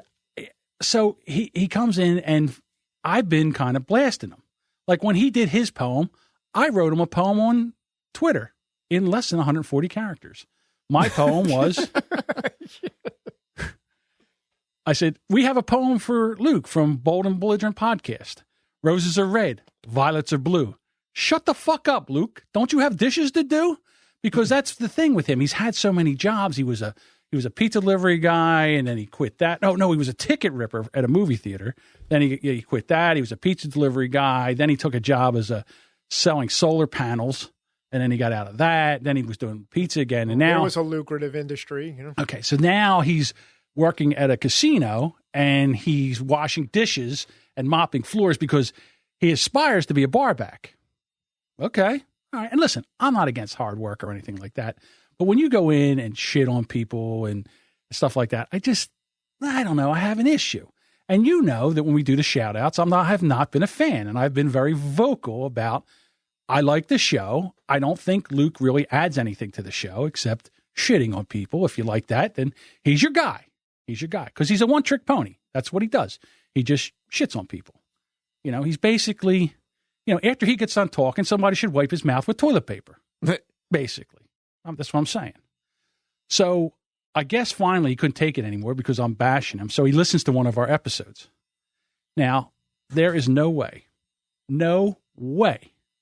so he comes in and I've been kind of blasting him. Like when he did his poem, I wrote him a poem on Twitter in less than 140 characters. My poem was, I said, we have a poem for Luke from Bold and Belligerent Podcast. Roses are red, violets are blue. Shut the fuck up, Luke. Don't you have dishes to do? Because that's the thing with him. He's had so many jobs. He was a pizza delivery guy, and then he quit that. No, he was a ticket ripper at a movie theater. Then he quit that. He was a pizza delivery guy. Then he took a job as selling solar panels, and then he got out of that. Then he was doing pizza again, and now it was a lucrative industry. Okay, so now he's working at a casino, and he's washing dishes and mopping floors because he aspires to be a barback. Okay, all right. And listen, I'm not against hard work or anything like that. But when you go in and shit on people and stuff like that, I don't know. I have an issue. And you know that when we do the shout outs, I have not been a fan. And I've been very vocal about, I like the show. I don't think Luke really adds anything to the show except shitting on people. If you like that, then he's your guy. He's your guy. Because he's a one-trick pony. That's what he does. He just shits on people. He's basically, after he gets done talking, somebody should wipe his mouth with toilet paper. Basically. That's what I'm saying. So I guess finally he couldn't take it anymore because I'm bashing him. So he listens to one of our episodes. Now, there is no way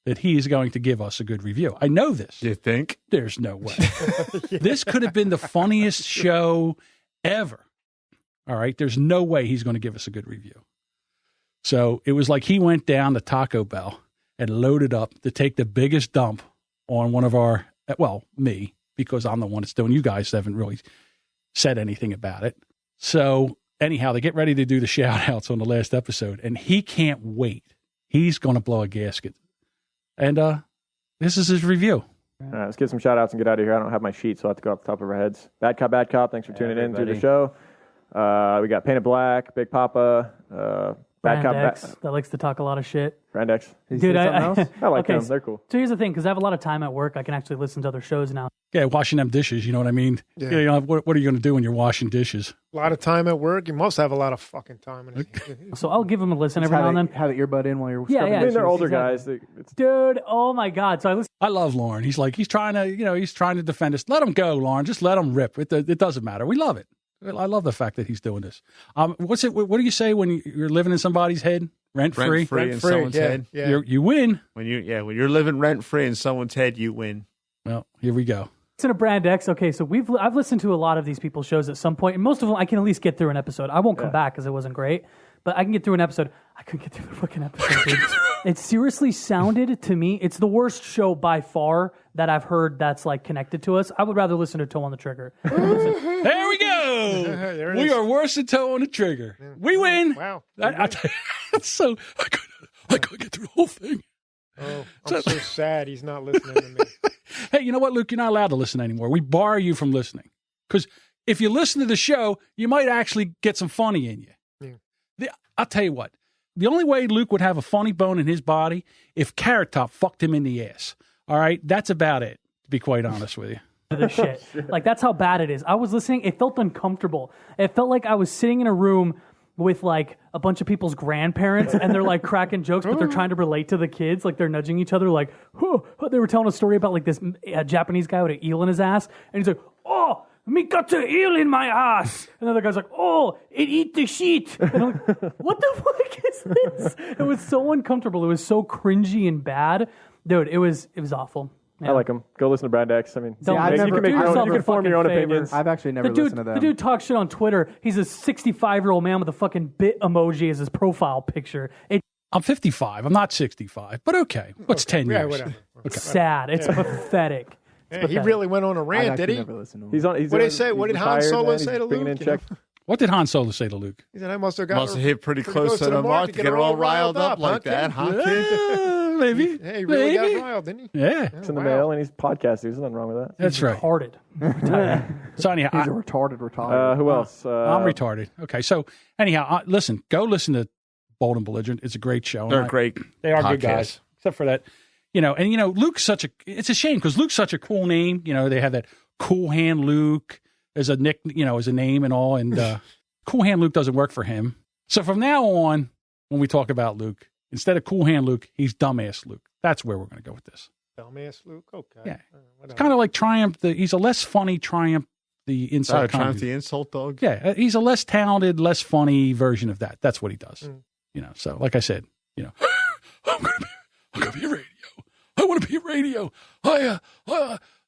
that he is going to give us a good review. I know this. You think? There's no way. Yeah. This could have been the funniest show ever. All right. There's no way he's going to give us a good review. So it was like he went down to Taco Bell and loaded up to take the biggest dump on one of our, me, because I'm the one that's doing. You guys haven't really said anything about it. So anyhow, they get ready to do the shout outs on the last episode, and he can't wait. He's going to blow a gasket. And this is his review. All right, let's get some shout outs and get out of here. I don't have my sheet, so I'll have to go off the top of our heads. Bad Cop, thanks for tuning in to the show. We got Painted Black, Big Papa, Bad Brand Cop, X, that likes to talk a lot of shit. Brand X. Dude, I like okay, them. They're cool. So here's the thing, because I have a lot of time at work, I can actually listen to other shows now. Yeah, washing them dishes, you know what I mean? Yeah. What are you going to do when you're washing dishes? A lot of time at work. You must have a lot of fucking time. So I'll give them a listen every now and then. Have the earbud in while you're Yeah, scrubbing yeah. I mean, they're older Exactly. guys. Dude, oh my God. So I listen. I love Lauren. He's trying to defend us. Let him go, Lauren. Just let him rip. It doesn't matter. We love it. I love the fact that he's doing this. What do you say when you're living in somebody's head? Rent free in someone's head. Yeah. You win. When you're living rent free in someone's head, you win. Well, here we go. Listen to Brand X. Okay, so I've listened to a lot of these people's shows at some point, and most of them I can at least get through an episode. I won't come back because it wasn't great, but I can get through an episode. I couldn't get through the fucking episode, dude. It seriously sounded to me, it's the worst show by far that I've heard that's like connected to us. I would rather listen to Toe on the Trigger. There we go. There it We is. are worse than Toe on the Trigger. We win. Wow. I tell you, so I couldn't get through the whole thing. Oh, I'm so sad he's not listening to me. Hey, you know what, Luke? You're not allowed to listen anymore. We bar you from listening. Because if you listen to the show, you might actually get some funny in you. Yeah. I'll tell you what. The only way Luke would have a funny bone in his body if Carrot Top fucked him in the ass. All right? That's about it, to be quite honest with you. This shit. Like, that's how bad it is. I was listening. It felt uncomfortable. It felt like I was sitting in a room with like a bunch of people's grandparents, and they're like cracking jokes, but they're trying to relate to the kids. Like they're nudging each other. Like, they were telling a story about like this Japanese guy with an eel in his ass, and he's like, "Oh, me got the eel in my ass," and the other guy's like, "Oh, it eat the sheet." And I'm like, what the fuck is this? It was so uncomfortable. It was so cringy and bad, dude. It was awful. Yeah. I like him. Go listen to Brand X. I mean, Don't you listen. can make your own, you can form your own Fucking opinions. I've actually never listened to them. The dude talks shit on Twitter. He's a 65-year-old man with a fucking bit emoji as his profile picture. I'm 55. I'm not 65, but okay. What's 10 years? Yeah, whatever. It's sad. It's pathetic. Yeah, he really went on a rant, did he? Never listened to him. He's on. What did he say? What did Han Solo say to Luke? What did Han Solo say to Luke? He said, I must have got hit pretty close to the mark to get her all riled up like that, huh, kid? Maybe. Hey, he really got riled, didn't he? Yeah. It's in the mail, and he's podcasting. There's nothing wrong with that. That's right. Retarded. So anyhow, He's a retarded. Who else? I'm retarded. Okay, so anyhow, listen, go listen to Bold and Belligerent. It's a great show. They're great. They are good podcasts. guys, except for that, Luke's it's a shame because Luke's such a cool name. They have that Cool Hand Luke as a nick, as a name and all, and Cool Hand Luke doesn't work for him. So from now on, when we talk about Luke, instead of Cool Hand Luke, he's Dumbass Luke. That's where we're going to go with this. Dumbass Luke? Okay. Yeah. It's kind of like Triumph. He's a less funny Triumph, the insult. Triumph the insult dog? Yeah. He's a less talented, less funny version of that. That's what he does. So like I said, I'm going to be a radio. I want to be a radio.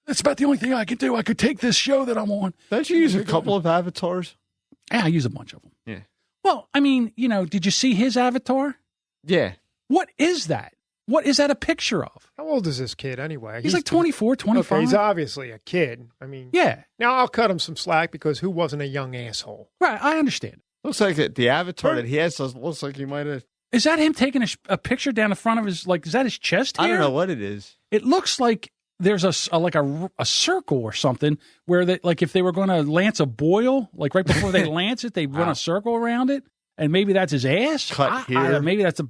It's about the only thing I can do. I could take this show that I'm on. Don't you use a couple of avatars? Yeah, I use a bunch of them. Yeah. Well, I mean, did you see his avatar? Yeah. What is that? What is that a picture of? How old is this kid anyway? He's like 24, 25. Okay, he's obviously a kid. I mean, yeah. Now I'll cut him some slack because who wasn't a young asshole? Right, I understand. Looks like the avatar that he has looks like he might have. Is that him taking a picture down the front of his, is that his chest hair? I don't know what it is. It looks like there's a circle or something where if they were going to lance a boil, like right before they lance it, they run a circle around it. And maybe that's his ass. Cut here. Maybe that's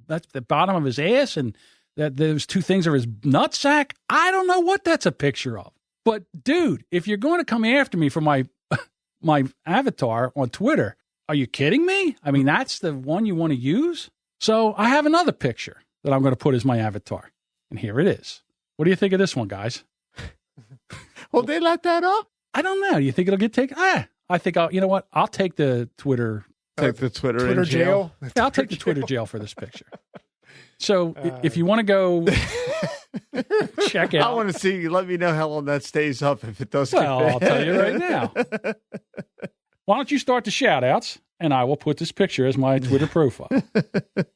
that's the bottom of his ass, and that those two things are his nutsack. I don't know what that's a picture of. But dude, if you're going to come after me for my avatar on Twitter, are you kidding me? I mean, that's the one you want to use? So I have another picture that I'm going to put as my avatar. And here it is. What do you think of this one, guys? Well, they let that up? I don't know. You think it'll get taken? I think I'll take the Twitter. Take the Twitter in jail. Yeah, I'll take the Twitter jail for this picture. So if you want to go check out. I want to see. Let me know how long that stays up if it does. Well, I'll tell you right now. Why don't you start the shout-outs, and I will put this picture as my Twitter profile.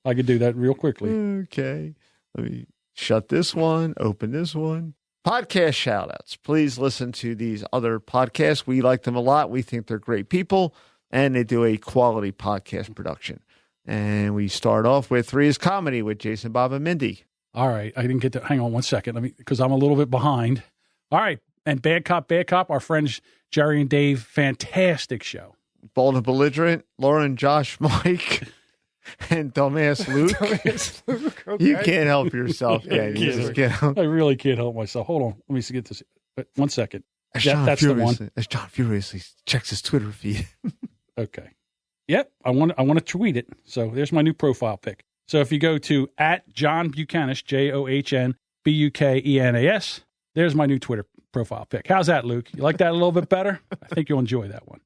I could do that real quickly. Okay. Let me shut this one, open this one. Podcast shout-outs. Please listen to these other podcasts. We like them a lot. We think they're great people, and they do a quality podcast production. And we start off with Three is Comedy with Jason, Bob, and Mindy. All right. I didn't get to, hang on one second, because I'm a little bit behind. All right. And Bad Cop, our friends Jerry and Dave, fantastic show. Bold and Belligerent, Lauren, Josh, Mike, and Dumbass Luke. Okay. You can't help yourself. Yeah, you just can't help. I really can't help myself. Hold on. Let me get this. But 1 second. That's the one. As John furiously checks his Twitter feed. Okay. Yep. I want to tweet it. So there's my new profile pic. So if you go to @John Buchanan, JohnBukenas, there's my new Twitter profile pic. How's that, Luke? You like that a little bit better? I think you'll enjoy that one.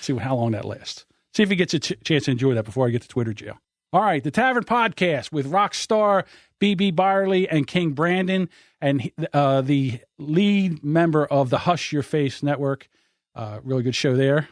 See how long that lasts. See if he gets a chance to enjoy that before I get to Twitter jail. All right, the Tavern Podcast with rock star B.B. Byerly and King Brandon, and the lead member of the Hush Your Face Network. Really good show there.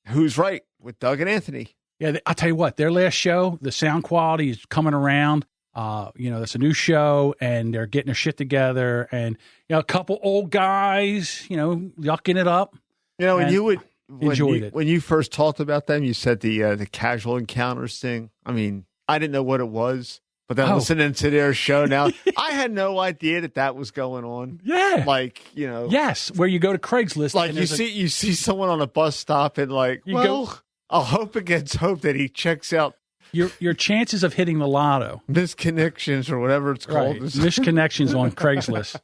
Who's Right with Doug and Anthony. Yeah, I'll tell you what, their last show, the sound quality is coming around. That's a new show, and they're getting their shit together, and a couple old guys, yucking it up. And you would enjoyed it when you first talked about them. You said the casual encounters thing. I mean, I didn't know what it was, but then listening to their show now, I had no idea that was going on. Yeah, yes, where you go to Craigslist, like you see someone on a bus stop, and I'll hope against hope that he checks out. Your chances of hitting the lotto. Misconnections or whatever it's called. Right. Misconnections on Craigslist.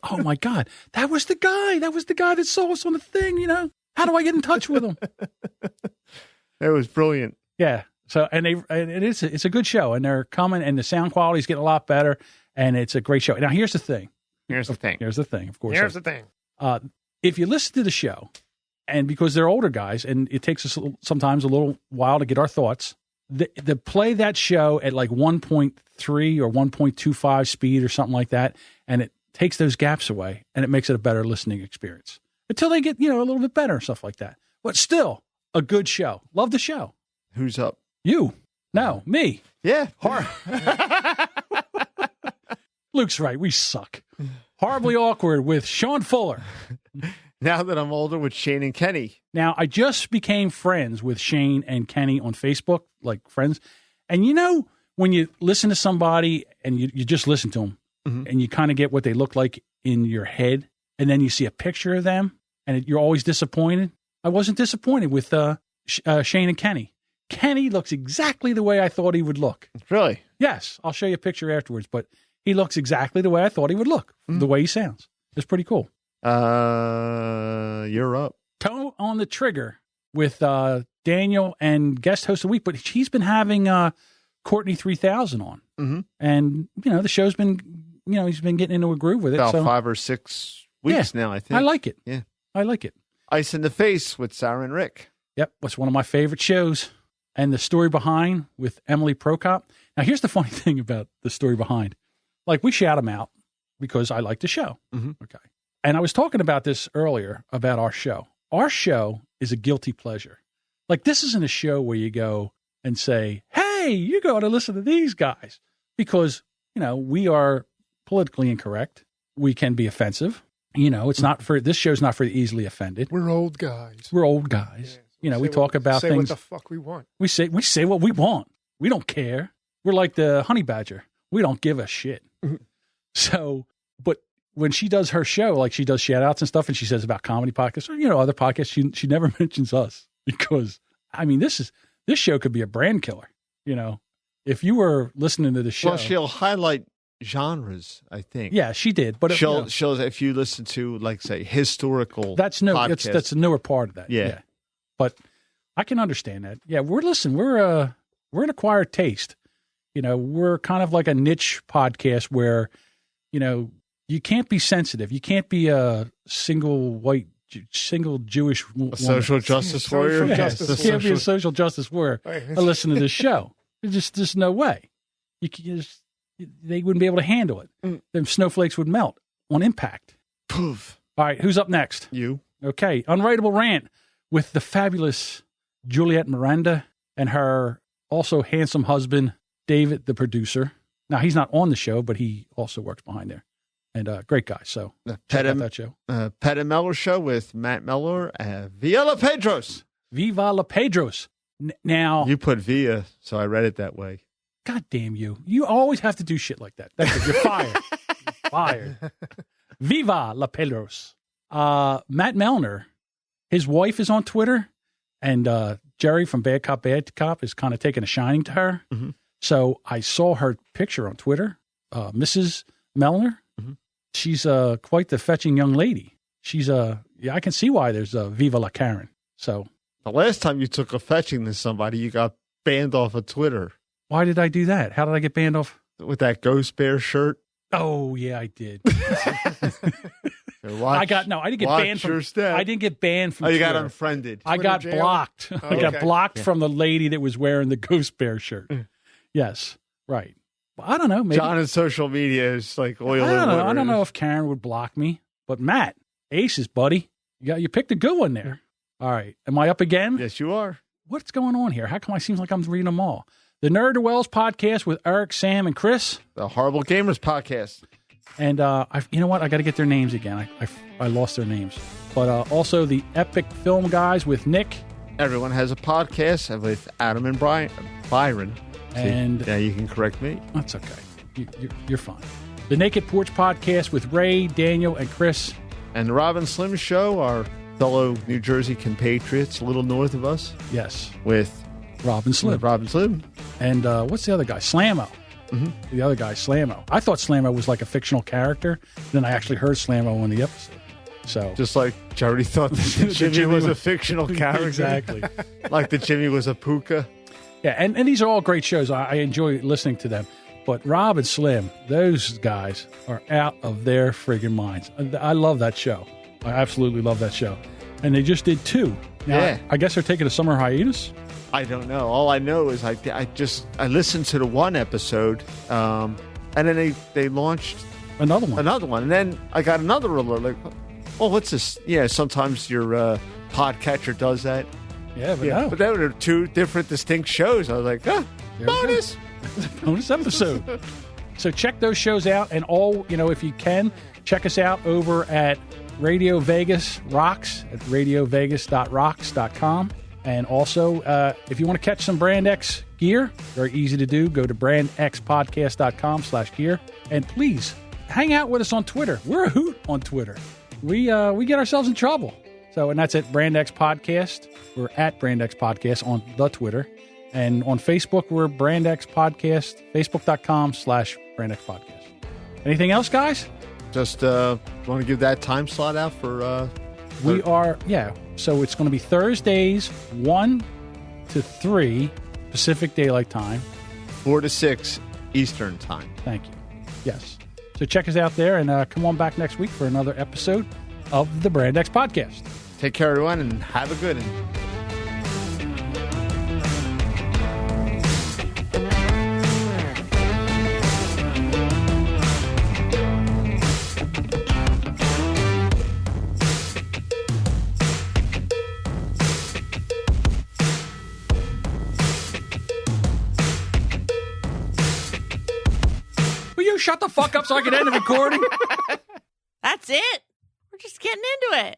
Oh, my God. That was the guy. That was the guy that saw us on the thing, How do I get in touch with him? It was brilliant. Yeah. So, and it's a good show, and they're coming, and the sound quality is getting a lot better, and it's a great show. Now, here's the thing. Here's the thing. Of course. Here's the thing. If you listen to the show, and because they're older guys, and it takes us sometimes a little while to get our thoughts, the play that show at like 1.3 or 1.25 speed or something like that, and it takes those gaps away, and it makes it a better listening experience until they get, a little bit better and stuff like that. But still, a good show. Love the show. Who's up? You. No, me. Yeah. Luke's right. We suck. Horribly Awkward with Sean Fuller. Now that I'm older, with Shane and Kenny. Now, I just became friends with Shane and Kenny on Facebook, like friends. And when you listen to somebody and you just listen to them, and you kind of get what they look like in your head, and then you see a picture of them, and you're always disappointed. I wasn't disappointed with Shane and Kenny. Kenny looks exactly the way I thought he would look. Really? Yes. I'll show you a picture afterwards, but he looks exactly the way I thought he would look, the way he sounds. It's pretty cool. You're up. Toe on the Trigger with Daniel and guest host of the week, but he's been having Courtney 3000 on. Mm-hmm. And, the show's been, he's been getting into a groove with it. About 5 or 6 weeks now, I think. I like it. Yeah. I like it. Ice in the Face with Sarah and Rick. Yep. It's one of my favorite shows. And the story behind with Emily Prokop. Now, here's the funny thing about the story behind. Like, we shout them out because I like the show. Mm-hmm. Okay. And I was talking about this earlier about our show. Our show is a guilty pleasure. Like, this isn't a show where you go and say, hey, you got to listen to these guys. Because, we are politically incorrect. We can be offensive. It's not for, this show's not for the easily offended. We're old guys. Yeah. We talk about things. Say what the fuck we want. We say what we want. We don't care. We're like the honey badger. We don't give a shit. So, but when she does her show, like she does shout outs and stuff, and she says about comedy podcasts or, other podcasts, she never mentions us because, this show could be a brand killer. If you were listening to the show. Well, she'll highlight genres, I think. Yeah, she did. But she'll if you listen to, like, say, historical that's a newer part of that. Yeah. But I can understand that. Yeah, we're an acquired taste. We're kind of like a niche podcast where, you can't be sensitive. You can't be a single Jewish woman. A social justice warrior. You can't be a social justice warrior. I listen to this show. There's no way. They wouldn't be able to handle it. Them snowflakes would melt on impact. Poof. All right, who's up next? You. Okay, Unwritable Rant with the fabulous Juliet Miranda and her also handsome husband, David, the producer. Now, he's not on the show, but he also works behind there. And great guy. So check out that show. Pet and Mellor Show with Matt Mellor and Via La Pedros. Viva La Pedros. Now. You put Via, so I read it that way. God damn you. You always have to do shit like that. That's it. You're fired. Fired. Viva La Pedros. Matt Mellor, his wife is on Twitter, and Jerry from Bad Cop, Bad Cop is kind of taking a shining to her. Mm-hmm. So I saw her picture on Twitter, Mrs. Mellor. Mm-hmm. She's quite the fetching young lady. She's I can see why there's a Viva La Karen. So the last time you took a fetching to somebody, you got banned off of Twitter. Why did I do that? How did I get banned off? With that Ghost Bear shirt. Oh yeah, I did. I didn't get banned from. I didn't get banned from. Oh, you Twitter. got unfriended. I got blocked. I got blocked from the lady that was wearing the Ghost Bear shirt. Yes, right. Well, I don't know. Maybe John in social media is like oil. I don't know if Karen would block me, but Matt, aces, buddy. You picked a good one there. All right, am I up again? Yes, you are. What's going on here? How come I seems like I'm reading them all? The Nerd to Wells podcast with Eric, Sam, and Chris. The Horrible Gamers podcast. And you know what? I got to get their names again. I lost their names. But also the Epic Film guys with Nick. Everyone has a podcast with Adam and Byron. And yeah, you can correct me. That's okay. You're fine. The Naked Porch podcast with Ray, Daniel, and Chris. And the Rob and Slim Show, our fellow New Jersey compatriots, a little north of us. Yes. With Rob and Slim. And what's the other guy? Slammo. Mm-hmm. The other guy, Slammo. I thought Slammo was like a fictional character. Then I actually heard Slammo in the episode. So just like Jerry thought that Jimmy was a fictional character. Exactly. Like the Jimmy was a puka. Yeah, and these are all great shows. I enjoy listening to them. But Rob and Slim, those guys are out of their friggin' minds. I love that show. I absolutely love that show. And they just did 2. Now, Yeah. I guess they're taking a summer hiatus. I don't know. All I know is I listened to the one episode, and then they launched Another one. And then I got another alert like, oh, what's this? Yeah, sometimes your podcatcher does that. Yeah, but no. But they were 2 different distinct shows. I was like, bonus. Bonus episode. So check those shows out, and if you can, check us out over at Radio Vegas Rocks at radiovegas.rocks.com. And also, if you want to catch some Brand X gear, very easy to do. Go to brandxpodcast.com/gear. And please, hang out with us on Twitter. We're a hoot on Twitter. We get ourselves in trouble. And that's at Brand X Podcast. We're at Brand X Podcast on the Twitter. And on Facebook, we're Brand X Podcast, facebook.com/Brand X Podcast. Anything else, guys? Just want to give that time slot out for... We are, so it's going to be Thursdays, 1 to 3 Pacific Daylight Time. 4 to 6 Eastern Time. Thank you. Yes. So check us out there, and come on back next week for another episode of the Brand X Podcast. Take care, everyone, and have a good one. Shut the fuck up so I can end the recording. That's it. We're just getting into it.